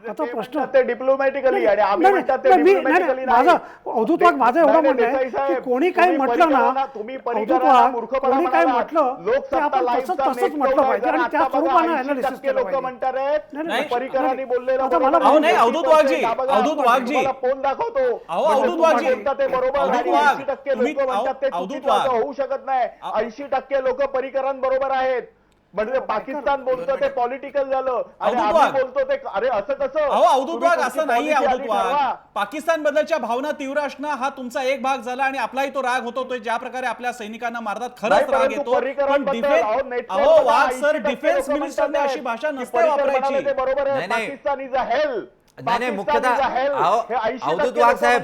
आता प्रश्न डिप्लोमॅटिकली आणि आम्ही म्हणतात ते डिप्लोमॅटिकली नाही. माझा अवधूत वाघ माझं एवढं म्हणणं आहे की कोणी काही म्हटलं ना, अवधूत वाघ कोणी काय म्हटलं ते आपण तसंच म्हटलं पाहिजे आणि त्या स्वरूपानं अनालिसिस केलं पाहिजे. परिकरांनी बोललेलं आता मला अहो नाही, अवधूत वाघजी, अवधूत वाघजी, फोन दाखवतो. अहो अवधूत वाघजी, ते बरोबर अवधूत वाघ, 80% तुम्ही लोक म्हणतात ते अवधूत चुकीचं वाघ, होऊ शकत नाही. 80% लोक परिकरांबरोबर आहेत. म्हणजे पाकिस्तान बोलतो ते पॉलिटिकल झालं आणि अवधूत आम्ही वाघ बोलतो ते अरे असं कसं. अहो अवधूत वाघ, असं नाहीये. policy अवधूत आधी वाघ, ठरवा. पाकिस्तान बद्दलच्या भावना तीव्र असणं हा तुमचा एक भाग झाला आणि आपलाही तो राग होतो. तो ज्या प्रकारे आपल्या सैनिकांना मारतात खरंच नाही, राग परंतु येतो. पण पर्रिकरांबद्दल, अहो वाघ सर, 80% डिफेन्स लोकं मिनिस्टरने म्हणतात अशी भाषा की नसते पर्रिकर वापरायची. म्हणाले ते बरोबर आहे. नाही, नाही. पाकिस्तान इज अ हेल. नाही, मुख्यतः अवधूत वाघ साहेब,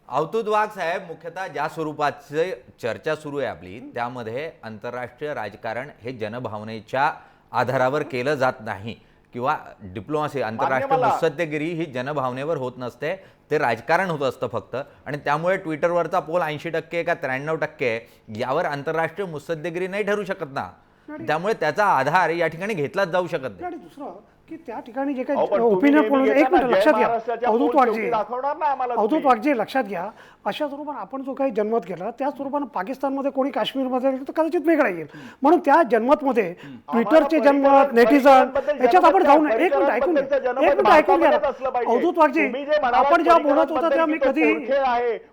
अवधूत वाघ साहेब, मुख्यतः ज्या स्वरूपाची चर्चा सुरू आहे आपली त्यामध्ये आंतरराष्ट्रीय राजकारण हे जनभावनेच्या आधारावर केलं जात नाही किंवा डिप्लोमॅसी, आंतरराष्ट्रीय मुत्सद्देगिरी ही जनभावनेवर होत नसते, ते राजकारण होत असतं फक्त. आणि त्यामुळे ट्विटरवरचा पोल 80% का 93% यावर आंतरराष्ट्रीय मुत्सद्देगिरी नाही ठरू शकत ना. त्यामुळे त्याचा आधार या ठिकाणी घेतलाच जाऊ शकत नाही. आणि दुसरं की त्या ठिकाणी जे काही ओपिनियन पोल, एक मिनिट लक्षात घ्या अवधूत वाघजी, लक्षात घ्या, अशा स्वरूपानं आपण जो काही जनमत केला त्या स्वरूपानं पाकिस्तानमध्ये कोणी काश्मीरमध्ये तर कदाचित वेगळा येईल. म्हणून त्या जनमतमध्ये ट्विटरचे जनमत, नेटिझन याच्यात आपण जाऊ नये. एक मिनिट ऐकून घ्या अवधूत वाघजी, आपण जेव्हा बोलत होता तेव्हा मी कधी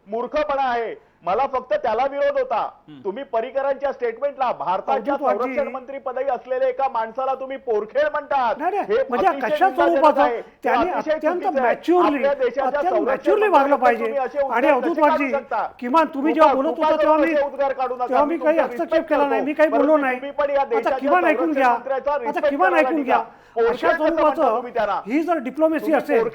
मूर्खपणा आहे, मला फक्त त्याला विरोध होता. तुम्ही परिकरांच्या स्टेटमेंटला भारताच्या संरक्षण मंत्री पदही असलेल्या एका माणसाला तुम्ही पोरखेळ म्हणतात. म्हणजे कशा स्वरूपाचं त्यांनी अत्यंत मॅच्युअरली वागलं पाहिजे. आणि अवधूत वाघजी, किमान तुम्ही जेव्हा बोलत होता तेव्हा मी काही हस्तक्षेप केला नाही, मी काही बोललो नाही. आता किमान ऐकून घ्या, अशा स्वरूपाचं ही जर डिप्लोमॅसी असेल,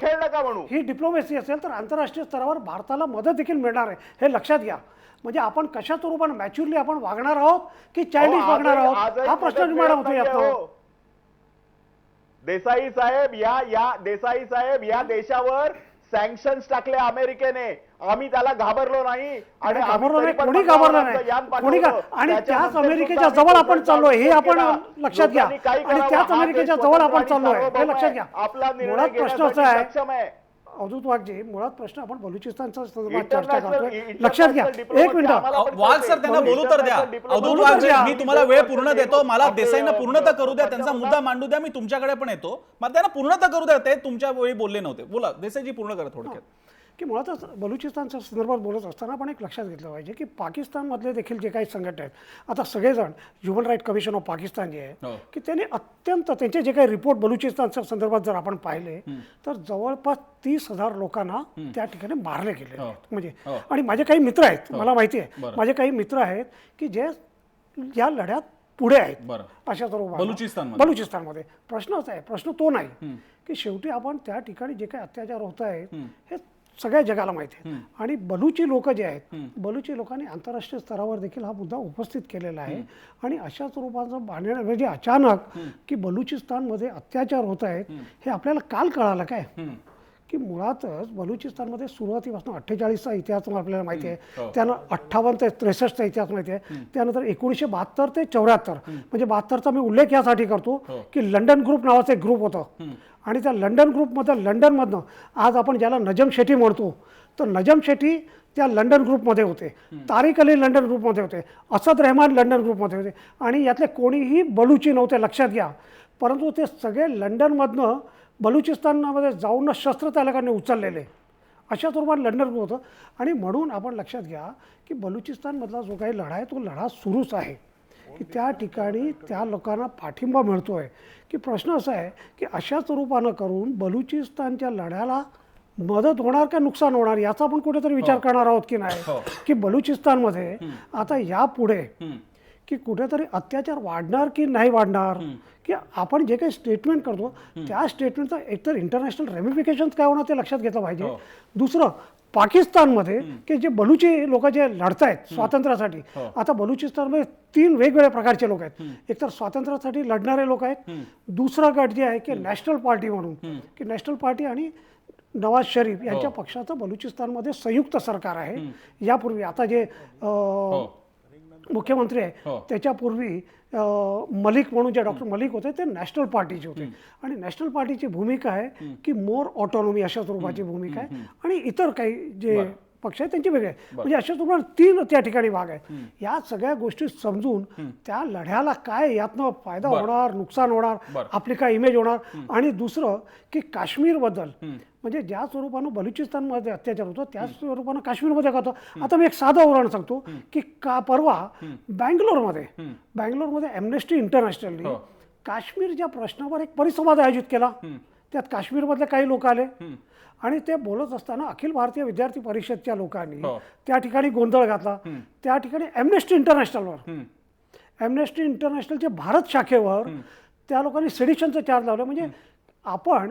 ही डिप्लोमॅसी असेल तर आंतरराष्ट्रीय स्तरावर भारताला मदत देखील मिळणार आहे, हे लक्षात घ्या. म्हणजे आपण कशा स्वरूपानं मॅच्युअरली आपण वागणार आहोत की चायनीज वागणार आहोत हा प्रश्न निर्माण होतो यात. देसाई साहेब या देशावर सँक्शन्स टाकले अमेरिकेने, आम्ही त्याला घाबरलो नाही. आणि कोणी घाबरलं नाही, आणि त्याच अमेरिकेच्या जवळ आपण चाललोय हे आपण लक्षात घ्या. आणि त्याच अमेरिकेच्या जवळ आपण चाललोय हे लक्षात घ्या. मुळात प्रश्न असा आहे अवधूत वाघजी, मुळात प्रश्न आपण बलुचिस्तानच्या संदर्भात चर्चा करतोय, लक्षात घ्या. एक मिनिट वाघ सर, त्यांना बोलू तर द्या. अवधूत वाघजी, मी तुम्हाला वेळ पूर्ण देतो, मला देसाईंना पूर्णता करू द्या, त्यांचा मुद्दा मांडू द्या, मी तुमच्याकडे पण येतो. मला त्यांना पूर्णता करू द्या, ते तुमच्या वेळी बोलले नव्हते. बोला देसाईजी, पूर्ण करा थोडक्यात. की मुळातच बलुचिस्तानच्या संदर्भात बोलत असताना आपण एक लक्षात घेतलं पाहिजे की पाकिस्तानमधले देखील जे काही संघटना आहेत, आता सगळेजण human right commission of Pakistan जे आहे की त्यांनी अत्यंत त्यांचे जे काही रिपोर्ट बलुचिस्तानच्या संदर्भात जर आपण पाहिले तर जवळपास 30,000 लोकांना त्या ठिकाणी मारले गेले आहेत. म्हणजे आणि माझे काही मित्र आहेत, मला माहिती आहे, माझे काही मित्र आहेत की जे या लढ्यात पुढे आहेत बरं. अशा सर्व बलुचिस्तानमध्ये. बलुचिस्तानमध्ये प्रश्न असा आहे, प्रश्न तो नाही की शेवटी आपण त्या ठिकाणी जे काही अत्याचार होत आहेत हे सगळ्या जगाला माहिती आहे आणि बलुची लोक जे आहेत, बलुची लोकांनी आंतरराष्ट्रीय स्तरावर देखील हा मुद्दा उपस्थित केलेला आहे आणि अशा स्वरूपाचं बांधण्यात म्हणजे अचानक की बलुचिस्तानमध्ये अत्याचार होत आहेत हे आपल्याला काल कळालं काय की मुळातच बलुचिस्तानमध्ये सुरुवातीपासून 48चा इतिहास आपल्याला माहिती आहे, त्यानं 58 ते 63चा इतिहास माहिती आहे, त्यानंतर 1972 ते 74 म्हणजे 72चा मी उल्लेख यासाठी करतो की लंडन ग्रुप नावाचं एक ग्रुप होतं आणि त्या लंडन ग्रुपमधलं लंडनमधनं आज आपण ज्याला नजम शेट्टी म्हणतो तर नजम शेट्टी त्या लंडन ग्रुपमध्ये होते, तारिक अली लंडन ग्रुपमध्ये होते, असद रहमान लंडन ग्रुपमध्ये होते आणि यातले कोणीही बलुची नव्हते लक्षात घ्या, परंतु ते सगळे लंडनमधनं बलुचिस्तानमध्ये जाऊन शस्त्र त्या लोकांनी उचललेले अशा स्वरूपात लंडन ग्रुप होतं आणि म्हणून आपण लक्षात घ्या की बलुचिस्तानमधला जो काही लढा आहे तो लढा सुरूच आहे की त्या ठिकाणी त्या लोकांना पाठिंबा मिळतो आहे की प्रश्न असा आहे की अशा स्वरूपानं करून बलुचिस्तानच्या लढ्याला मदत होणार का नुकसान होणार याचा आपण कुठेतरी विचार करणार आहोत की नाही की बलुचिस्तानमध्ये आता यापुढे की कुठेतरी अत्याचार वाढणार की नाही वाढणार की आपण जे काही स्टेटमेंट करतो त्या स्टेटमेंटचा एकतर इंटरनॅशनल रेमिफिकेशन्स काय होणार ते लक्षात घेतलं पाहिजे. दुसरं पाकिस्तानमध्ये की जे बलुची लोक जे लढतायत स्वातंत्र्यासाठी, आता बलुचिस्तानमध्ये 3 वेगवेगळ्या प्रकारचे लोक आहेत, एकतर स्वातंत्र्यासाठी लढणारे लोक आहेत, दुसरा गट जे आहे की नॅशनल पार्टी म्हणून की नॅशनल पार्टी आणि नवाज शरीफ यांच्या पक्षाचं बलुचिस्तानमध्ये संयुक्त सरकार आहे. यापूर्वी आता जे मुख्यमंत्री आहे त्याच्यापूर्वी मलिक म्हणून जे डॉक्टर मलिक होते ते नॅशनल पार्टीचे होते आणि नॅशनल पार्टीची भूमिका आहे की मोर ऑटोनॉमी अशा स्वरूपाची भूमिका आहे आणि इतर काही जे पक्ष आहेत त्यांची वेगळे म्हणजे अशा स्वरूपात 3 त्या ठिकाणी भाग आहेत. या सगळ्या गोष्टी समजून त्या लढ्याला काय यातनं फायदा होणार नुकसान होणार आपली काय इमेज होणार आणि दुसरं की काश्मीरबद्दल म्हणजे ज्या स्वरूपानं बलुचिस्तानमध्ये अत्याचार होतो त्याच स्वरूपानं काश्मीरमध्ये करतो. आता मी एक साधं उदाहरण सांगतो की परवा बँगलोरमध्ये ॲम्नेस्टी इंटरनॅशनलने काश्मीरच्या प्रश्नावर एक परिसंवाद आयोजित केला. त्यात काश्मीरमधले काही लोक आले आणि ते बोलत असताना अखिल भारतीय विद्यार्थी परिषदच्या लोकांनी त्या ठिकाणी गोंधळ घातला. त्या ठिकाणी ॲम्नेस्टी इंटरनॅशनलच्या भारत शाखेवर त्या लोकांनी सेडिशनचं चार्ज लावलं. म्हणजे आपण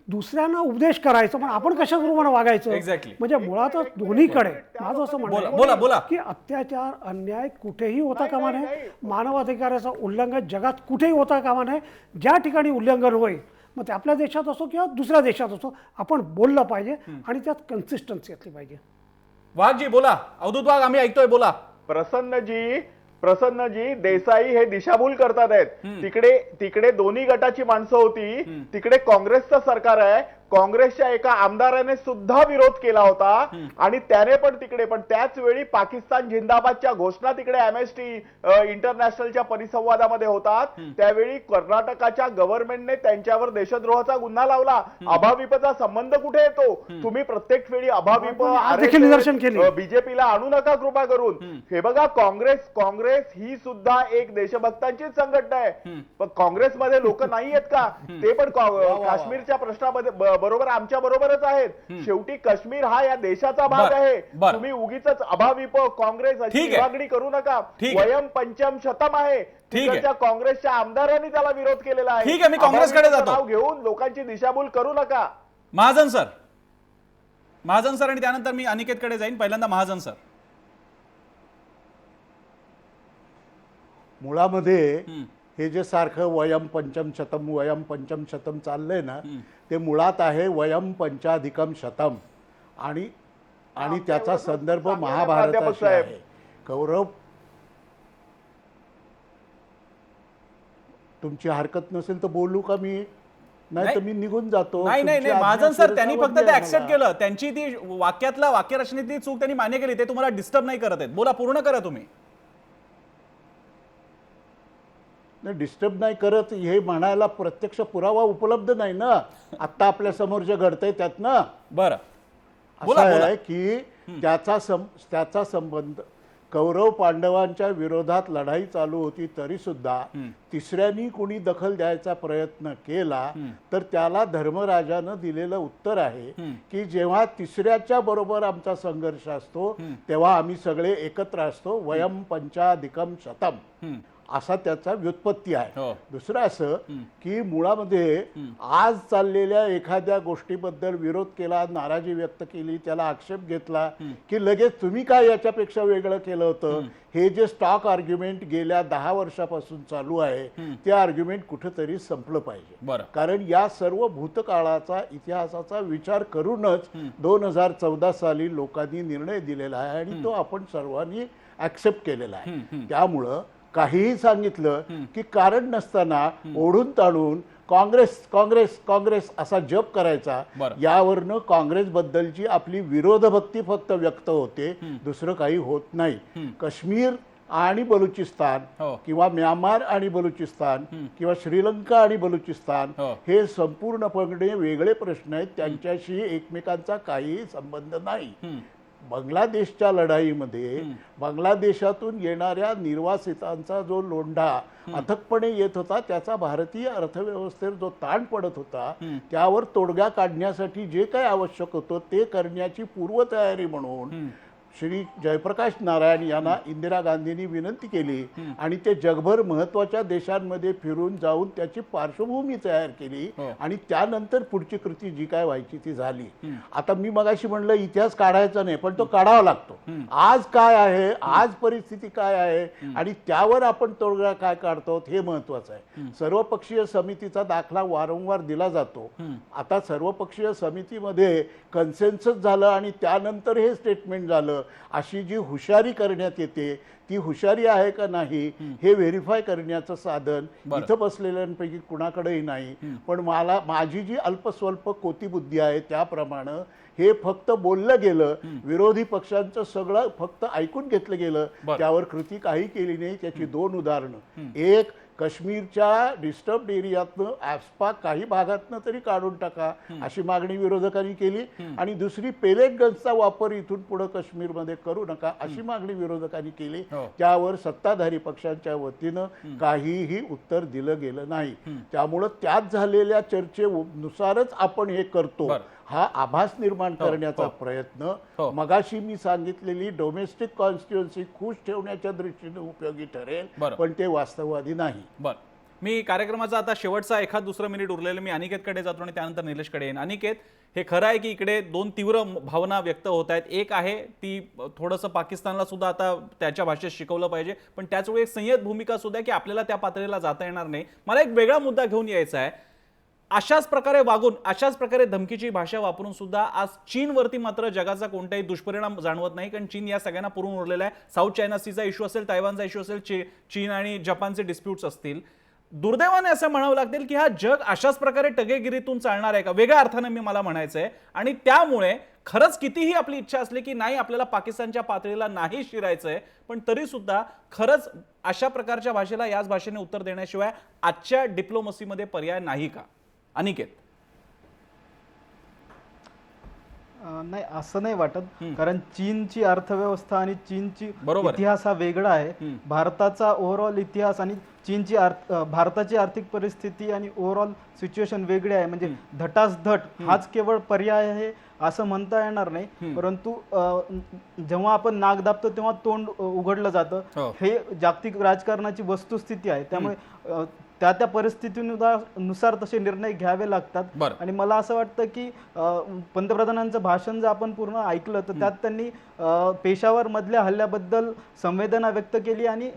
दुसऱ्यांना उपदेश करायचं पण आपण कशा बरोबर वागायचं म्हणजे मुळातच दोन्हीकडे माझं असं म्हणणं की अत्याचार अन्याय कुठेही होता कामा नये, मानवाधिकाराचं उल्लंघन जगात कुठेही होता कामा नये. ज्या ठिकाणी उल्लंघन होईल मग ते आपल्या देशात असो किंवा दुसऱ्या देशात असो आपण बोललं पाहिजे आणि त्यात कन्सिस्टन्सी असली पाहिजे. वाघजी बोला, अवधूत वाघ आम्ही ऐकतोय, बोला. प्रसन्नजी देसाई हे दिशाभूल करतात आहेत. तिकडे दोन्ही गटाची माणसं होती, तिकडे काँग्रेसचं सरकार आहे, काँग्रेसच्या एका आमदाराने सुद्धा विरोध केला होता आणि त्याने पण तिकडे पण त्याच वेळी पाकिस्तान जिंदाबादच्या घोषणा तिकडे ॲम्नेस्टी इंटरनॅशनलच्या परिसंवादामध्ये होतात. त्यावेळी कर्नाटकाच्या गव्हर्नमेंटने त्यांच्यावर देशद्रोहाचा गुन्हा लावला. अभाविपचा संबंध कुठे येतो? तुम्ही प्रत्येक वेळी अभाविप बीजेपीला आणू नका कृपा करून. हे बघा काँग्रेस ही सुद्धा एक देशभक्तांचीच संघटना आहे. पण काँग्रेसमध्ये लोक नाही आहेत का? ते पण काश्मीरच्या प्रश्नामध्ये बरोबर आमच्या बरोबरच आहेत. शेवटी काश्मीर हा या देशाचा भाग आहे. तुम्ही उगीच अभाविप काँग्रेस अशी विभागणी करू नका. वयम पंचम शतम आहे. तिकडच्या काँग्रेसच्या आमदारांनी त्याला विरोध केलेला आहे. ठीक आहे, मी काँग्रेसकडे जातो. नाव घेऊन लोकांची दिशाभूल करू नका. महाजन सर आणि त्यानंतर मी अनिकेतकडे जाईन. पहिल्यांदा महाजन सर. मुळामध्ये हे जे सारखं वयम पंचम शतम चाललंय ना ते मुळात आहे वयम पंचाधिकम शतम आणि त्याचा संदर्भ महाभारताचा आहे. कौरव, तुमची हरकत नसेल तर बोलू का मी? नाही तर मी निघून जातो. नाही महाजन सर त्यांनी फक्त ते ऍक्सेप्ट केलं. त्यांची ती वाक्यरचनेतली चूक त्यांनी मान्य केली. ते तुम्हाला डिस्टर्ब नाही करत आहेत. बोला, पूर्ण करा तुम्ही. डिस्टर्ब नाही करत हे म्हणायला प्रत्यक्ष पुरावा उपलब्ध नाही ना आता आपल्या समोर जे घडतंय त्यातनं. बरं, असं आहे की त्याचा संबंध कौरव पांडवांच्या विरोधात लढाई चालू होती तरी सुद्धा तिसऱ्यांनी कोणी दखल द्यायचा प्रयत्न केला तर त्याला धर्मराजानं दिलेलं उत्तर आहे की जेव्हा तिसऱ्याच्या बरोबर आमचा संघर्ष असतो तेव्हा आम्ही सगळे एकत्र असतो. वयम पंचाधिकम शतम असा त्याचा व्युत्पत्ती आहे. हो. दुसरं असं की मुळामध्ये आज चाललेल्या एखाद्या गोष्टीबद्दल विरोध केला, नाराजी व्यक्त केली, त्याला आक्षेप घेतला की लगेच तुम्ही काय याच्यापेक्षा वेगळं केलं होतं. हे जे स्टॉक आर्ग्युमेंट गेल्या 10 वर्षापासून चालू आहे ते आर्ग्युमेंट कुठेतरी संपलं पाहिजे. बरं. कारण या सर्व भूतकाळाचा इतिहासाचा विचार करूनच 2014 साली लोकांनी निर्णय दिलेला आहे आणि तो आपण सर्वांनी ऍक्सेप्ट केलेला आहे. त्यामुळं काहीही सांगितलं की कारण नसताना ओढून ताणून काँग्रेस काँग्रेस काँग्रेस असा जप करायचा, बरं. यावरनं काँग्रेस बद्दलची आपली विरोधभक्ती फक्त व्यक्त होते, दुसरं काही होत नाही. काश्मीर आणि बलुचिस्तान हो. किंवा म्यानमार आणि बलुचिस्तान किंवा श्रीलंका आणि बलुचिस्तान हो. हे संपूर्णपणे वेगळे प्रश्न आहेत, त्यांच्याशी एकमेकांचा काहीही संबंध नाही. बांगलादेशच्या लढाईमध्ये बांगलादेशातून येणाऱ्या निर्वासितांचा जो लोंढा अथकपणे येत होता, त्याचा भारतीय अर्थव्यवस्थेवर जो ताण पडत होता, त्यावर तोडगा काढण्यासाठी जे काही आवश्यक होतं ते करण्याची पूर्वतयारी म्हणून श्री जयप्रकाश नारायण यांना इंदिरा गांधींनी विनंती केली आणि ते जगभर महत्वाच्या देशांमध्ये फिरून जाऊन त्याची पार्श्वभूमी तयार केली आणि त्यानंतर पुढची कृती जी काय व्हायची ती झाली. आता मी मगाशी म्हणलं इतिहास काढायचा नाही, पण तो काढावा लागतो. आज काय आहे, आज परिस्थिती काय आहे आणि त्यावर आपण तोडगा काय काढतो हे महत्वाचं आहे. सर्वपक्षीय समितीचा दाखला वारंवार दिला जातो. आता सर्वपक्षीय समितीमध्ये कन्सेन्सस झालं आणि त्यानंतर हे स्टेटमेंट झालं, अशी जी हुशारी करण्यात येते ती हुशारी आहे का नाही हे व्हेरीफाय करण्याचं साधन इथं बसलेल्यांपैकी कुणाकडेही नाही. पण माझी जी अल्पस्वल्प कोतीबुद्धी आहे त्याप्रमाणे हे फक्त बोललं गेलं, विरोधी पक्षांचं सगळं फक्त ऐकून घेतलं गेलं, त्यावर कृती काही केली नाही. त्याची 2 उदाहरणं. एक, काश्मीरच्या डिस्टर्ब्ड एरियातनं ॲप्सपा काही भागातनं तरी काढून टाका अशी मागणी विरोधकांनी केली आणि दुसरी, पेलेट गन्सचा वापर इथून पुढे काश्मीरमध्ये करू नका अशी मागणी विरोधकांनी केली. त्यावर सत्ताधारी पक्षांच्या वतीनं काहीही उत्तर दिलं गेलं नाही. त्यामुळं त्यात झालेल्या चर्चेनुसारच आपण हे करतो हा आभास निर्माण करण्याचा प्रयत्न मगाशी मी सांगितलेली डोमेस्टिक कॉन्स्टिट्युएन्सी खुश ठेवण्याच्या दृष्टीने उपयोगी ठरेल, पण ते वास्तववादी नाही. बरं, मी कार्यक्रमाचा आता शेवटचा एखाद दुसरं मिनिट उरलेलं मी अनिकेतकडे जातो आणि त्यानंतर निलेशकडे येईन. अनिकेत, हे खरं आहे की इकडे 2 तीव्र भावना व्यक्त होत आहेत. एक आहे ती थोडंसं पाकिस्तानला सुद्धा आता त्याच्या भाषेत शिकवलं पाहिजे, पण त्याचवेळी एक संयत भूमिका सुद्धा की आपल्याला त्या पातळीला जाता येणार नाही. मला एक वेगळा मुद्दा घेऊन यायचा आहे. अशाच प्रकारे वागून, अशाच प्रकारे धमकीची भाषा वापरून सुद्धा आज चीनवरती मात्र जगाचा कोणताही दुष्परिणाम जाणवत नाही, कारण चीन या सगळ्यांना पुरून उरलेला आहे. साऊथ चायना सीचा इश्यू असेल, तायवानचा इश्यू असेल, चीन आणि जपानचे डिस्प्यूट्स असतील. दुर्दैवाने असं म्हणावं लागतील की हा जग अशाच प्रकारे टगेगिरीतून चालणार आहे का, वेगळ्या अर्थाने मला म्हणायचं आहे. आणि त्यामुळे खरंच कितीही आपली इच्छा असली की नाही आपल्याला पाकिस्तानच्या पातळीला नाही शिरायचंय, पण तरी सुद्धा खरंच अशा प्रकारच्या भाषेला याच भाषेने उत्तर देण्याशिवाय आजच्या डिप्लोमसीमध्ये पर्याय नाही का? अनिकेत, नाही असं नाही वाटत, कारण चीनची अर्थव्यवस्था आणि चीनची बरोबर इतिहास हा वेगळा आहे. भारताचा ओव्हरऑल इतिहास आणि चीनची भारताची आर्थिक परिस्थिती आणि ओव्हरऑल सिच्युएशन वेगळी आहे. म्हणजे धटासधट हाच केवळ पर्याय आहे असं म्हणता येणार नाही. परंतु जेव्हा आपण नाक दाबतो तेव्हा तोंड उघडलं जातं, हे जागतिक राजकारणाची वस्तुस्थिती आहे. त्यामुळे त्या परिस्थितीनुसार तसे निर्णय घ्यावे लागतात. आणि मला असं वाटतं की पंतप्रधानांचं भाषण जर आपण पूर्ण ऐकलं तर त्यात त्यांनी पेशावर मधल्या हल्ल्याबद्दल संवेदना व्यक्त केली आणि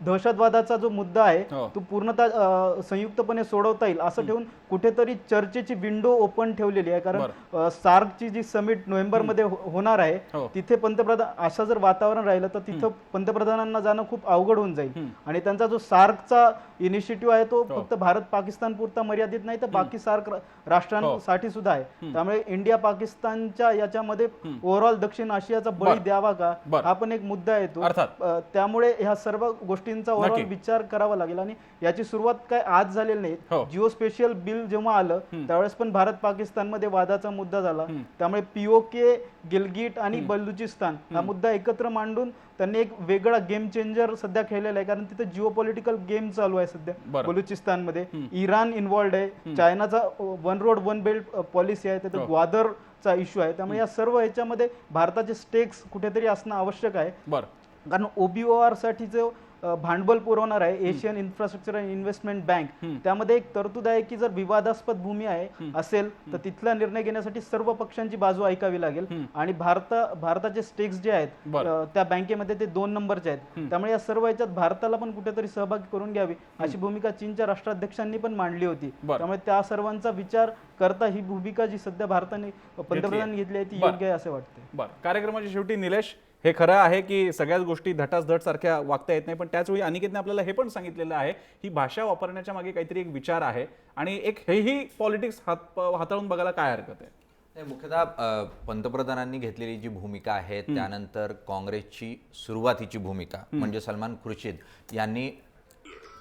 दहशतवादाचा जो मुद्दा आहे तो पूर्णतः संयुक्तपणे सोडवता येईल असं ठेवून कुठेतरी चर्चेची विंडो ओपन ठेवलेली आहे. कारण सार्कची जी समिट नोव्हेंबरमध्ये होणार आहे तिथे पंतप्रधान असं जर वातावरण राहिलं तर तिथं पंतप्रधानांना जाणं खूप अवघड होऊन जाईल. आणि त्यांचा जो सार्कचा इनिशिएटिव्ह आहे तो फक्त भारत पाकिस्तान पुरता मर्यादित नाही तर बाकी सार्क राष्ट्रांसाठी सुद्धा आहे. त्यामुळे इंडिया पाकिस्तानच्या याच्यामध्ये ओव्हरऑल दक्षिण आशियाचा बळी द्यावा का हा पण एक मुद्दा येतो. त्यामुळे ह्या सर्व गोष्टींचा ओव्हरऑल विचार करावा लागेल. आणि याची सुरुवात काय आज झालेली नाही. जिओ स्पेशल बिल जेव्हा आलं त्यावेळेस पण भारत पाकिस्तान मध्ये वादाचा मुद्दा झाला. त्यामुळे पीओके, गिलगिट आणि बलुचिस्तान हा मुद्दा एकत्र मांडून त्यांनी एक वेगळा गेम चेंजर सध्या खेळलेला आहे. कारण तिथे जिओ पॉलिटिकल गेम चालू आहे सध्या बलुचिस्तान मध्ये. इराण इन्व्हॉल्ड आहे, चायनाचा 1 रोड 1 बेल्ट पॉलिसी आहे, तिथे ग्वादरचा इश्यू आहे. त्यामुळे या सर्व ह्याच्यामध्ये भारताचे स्टेक्स कुठेतरी असणं आवश्यक आहे. कारण OBOR साठी जो भांडवल पुरवणार आहे Asian infrastructure and investment bank. त्यामध्ये एक तरतूद आहे की जर विवादास्पद भूमी असेल तर तिथला निर्णय घेण्यासाठी सर्व पक्षांची बाजू ऐकावी लागेल आणि भारताचे स्टेक्स जे आहेत त्या बँकेमध्ये ते 2 नंबरचे आहेत. त्यामुळे या सर्व याच्यात भारताला पण कुठेतरी सहभागी करून घ्यावी अशी भूमिका चीनच्या राष्ट्राध्यक्षांनी पण मांडली होती. त्यामुळे त्या सर्वांचा विचार करता ही भूमिका जी सध्या भारताने पंतप्रधान घेतली आहे ती योग्य आहे असे वाटते. बरं, कार्यक्रमाच्या शेवटी निलेश, हे खरं आहे की सगळ्याच गोष्टी धटासधट सारख्या वागता येत नाही, पण त्याचवेळी अनिकेतने आपल्याला हे पण सांगितलेलं आहे ही भाषा वापरण्याच्या मागे काहीतरी एक विचार आहे आणि एक हेही पॉलिटिक्स हाताळून बघायला काय हरकत आहे. मुख्यतः पंतप्रधानांनी घेतलेली जी भूमिका आहे त्यानंतर काँग्रेसची सुरुवातीची भूमिका म्हणजे सलमान खुर्शीद यांनी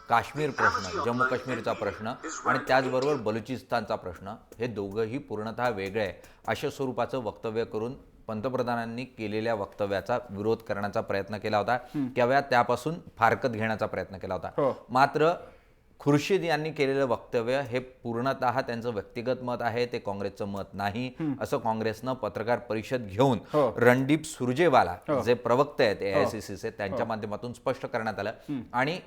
काश्मीर प्रश्न, जम्मू काश्मीरचा प्रश्न आणि त्याचबरोबर बलुचिस्तानचा प्रश्न हे दोघंही पूर्णतः वेगळे अशा स्वरूपाचं वक्तव्य करून पंतप्रधानांनी केलेल्या वक्तव्याचा विरोध करण्याचा प्रयत्न केला होता किंवा त्यापासून फारकत घेण्याचा प्रयत्न केला होता. मात्र खुर्शीद यांनी केलेलं वक्तव्य हे पूर्णतः त्यांचं व्यक्तिगत मत आहे, ते काँग्रेसचं मत नाही असं काँग्रेसनं पत्रकार परिषद घेऊन रणदीप सुरजेवाला जे प्रवक्ते आहेत AICCचे त्यांच्या माध्यमातून स्पष्ट करण्यात आलं. आणि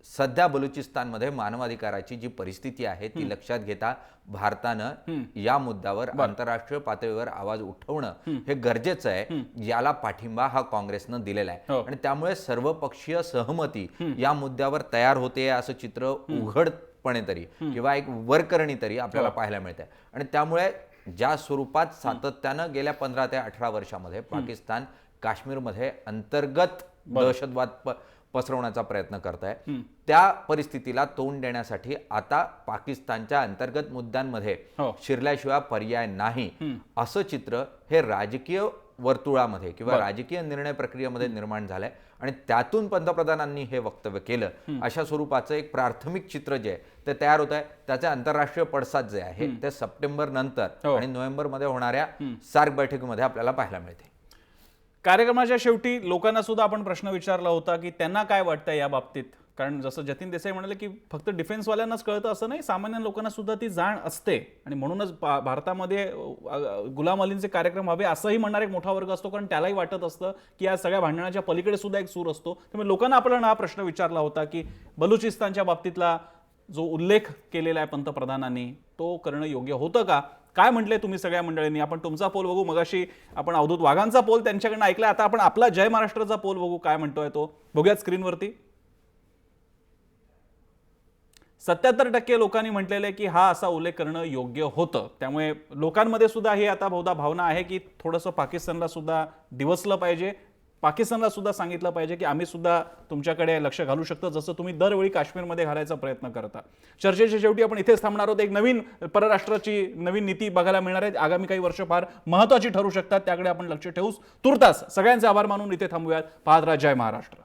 सध्या बलुचिस्तानमध्ये मानवाधिकाराची जी परिस्थिती आहे ती लक्षात घेता भारतानं या मुद्द्यावर आंतरराष्ट्रीय पातळीवर आवाज उठवणं हे गरजेचं आहे. याला पाठिंबा हा काँग्रेसनं दिलेला आहे आणि त्यामुळे सर्वपक्षीय सहमती या मुद्द्यावर तयार होते असं चित्र उघडपणे तरी किंवा एक वरकरणी तरी आपल्याला पाहायला मिळते. आणि त्यामुळे ज्या स्वरूपात सातत्यानं गेल्या 15 ते 18 वर्षामध्ये पाकिस्तान काश्मीरमध्ये अंतर्गत दहशतवाद पसरवण्याचा प्रयत्न करत आहे त्या परिस्थितीला तोंड देण्यासाठी आता पाकिस्तानच्या अंतर्गत मुद्द्यांमध्ये शिरल्याशिवाय पर्याय नाही असं चित्र हे राजकीय वर्तुळामध्ये किंवा राजकीय निर्णय प्रक्रियेमध्ये निर्माण झालंय आणि त्यातून पंतप्रधानांनी हे वक्तव्य केलं अशा स्वरूपाचं एक प्राथमिक चित्र जे आहे ते तयार होत आहे. त्याचे आंतरराष्ट्रीय पडसाद जे आहे ते सप्टेंबर नंतर आणि नोव्हेंबरमध्ये होणाऱ्या सार्क बैठकीमध्ये आपल्याला पाहायला मिळते. कार्यक्रमाच्या शेवटी लोकांना सुद्धा आपण प्रश्न विचारला होता की त्यांना काय वाटतं या बाबतीत, कारण जसं जतीन देसाई म्हणाले की फक्त डिफेन्सवाल्यांनाच कळतं असं नाही, सामान्य लोकांना सुद्धा ती जाण असते आणि म्हणूनच भारतामध्ये गुलाम अलींचे कार्यक्रम व्हावे असंही म्हणणारा एक मोठा वर्ग असतो, कारण त्यालाही वाटत असतं की या सगळ्या भांडणाच्या पलीकडे सुद्धा एक सूर असतो. त्यामुळे लोकांना आपल्याला हा प्रश्न विचारला होता की बलुचिस्तानच्या बाबतीतला जो उल्लेख केलेला आहे पंतप्रधानांनी तो करणं योग्य होतं का. काय म्हटले तुम्ही सगळ्या मंडळींनी. आपण तुमचा पोल बघू. मगाशी आपण अवधूत वाघांचा पोल त्यांच्याकडनं ऐकला, आता आपण आपला जय महाराष्ट्राचा पोल बघू काय म्हणतोय तो. बघूयात स्क्रीनवरती. 77% लोकांनी म्हटलेले की हा असा उल्लेख करणं योग्य होतं. त्यामुळे लोकांमध्ये सुद्धा ही आता बहुधा भावना आहे की थोडंसं पाकिस्तानला सुद्धा दिवसलं पाहिजे, पाकिस्तानला सुद्धा सांगितलं पाहिजे की आम्ही सुद्धा तुमच्याकडे लक्ष घालू शकतो जसं तुम्ही दरवेळी काश्मीरमध्ये घालायचा प्रयत्न करता. चर्चेच्या शेवटी आपण इथेच थांबणार आहोत. एक नवीन परराष्ट्राची नवीन नीती बघायला मिळणार आहे. आगामी काही वर्ष फार महत्त्वाची ठरू शकतात, त्याकडे आपण लक्ष ठेवूच. तुर्तास सगळ्यांचे आभार मानून इथे थांबूयात. पाहत राहा जय महाराष्ट्र.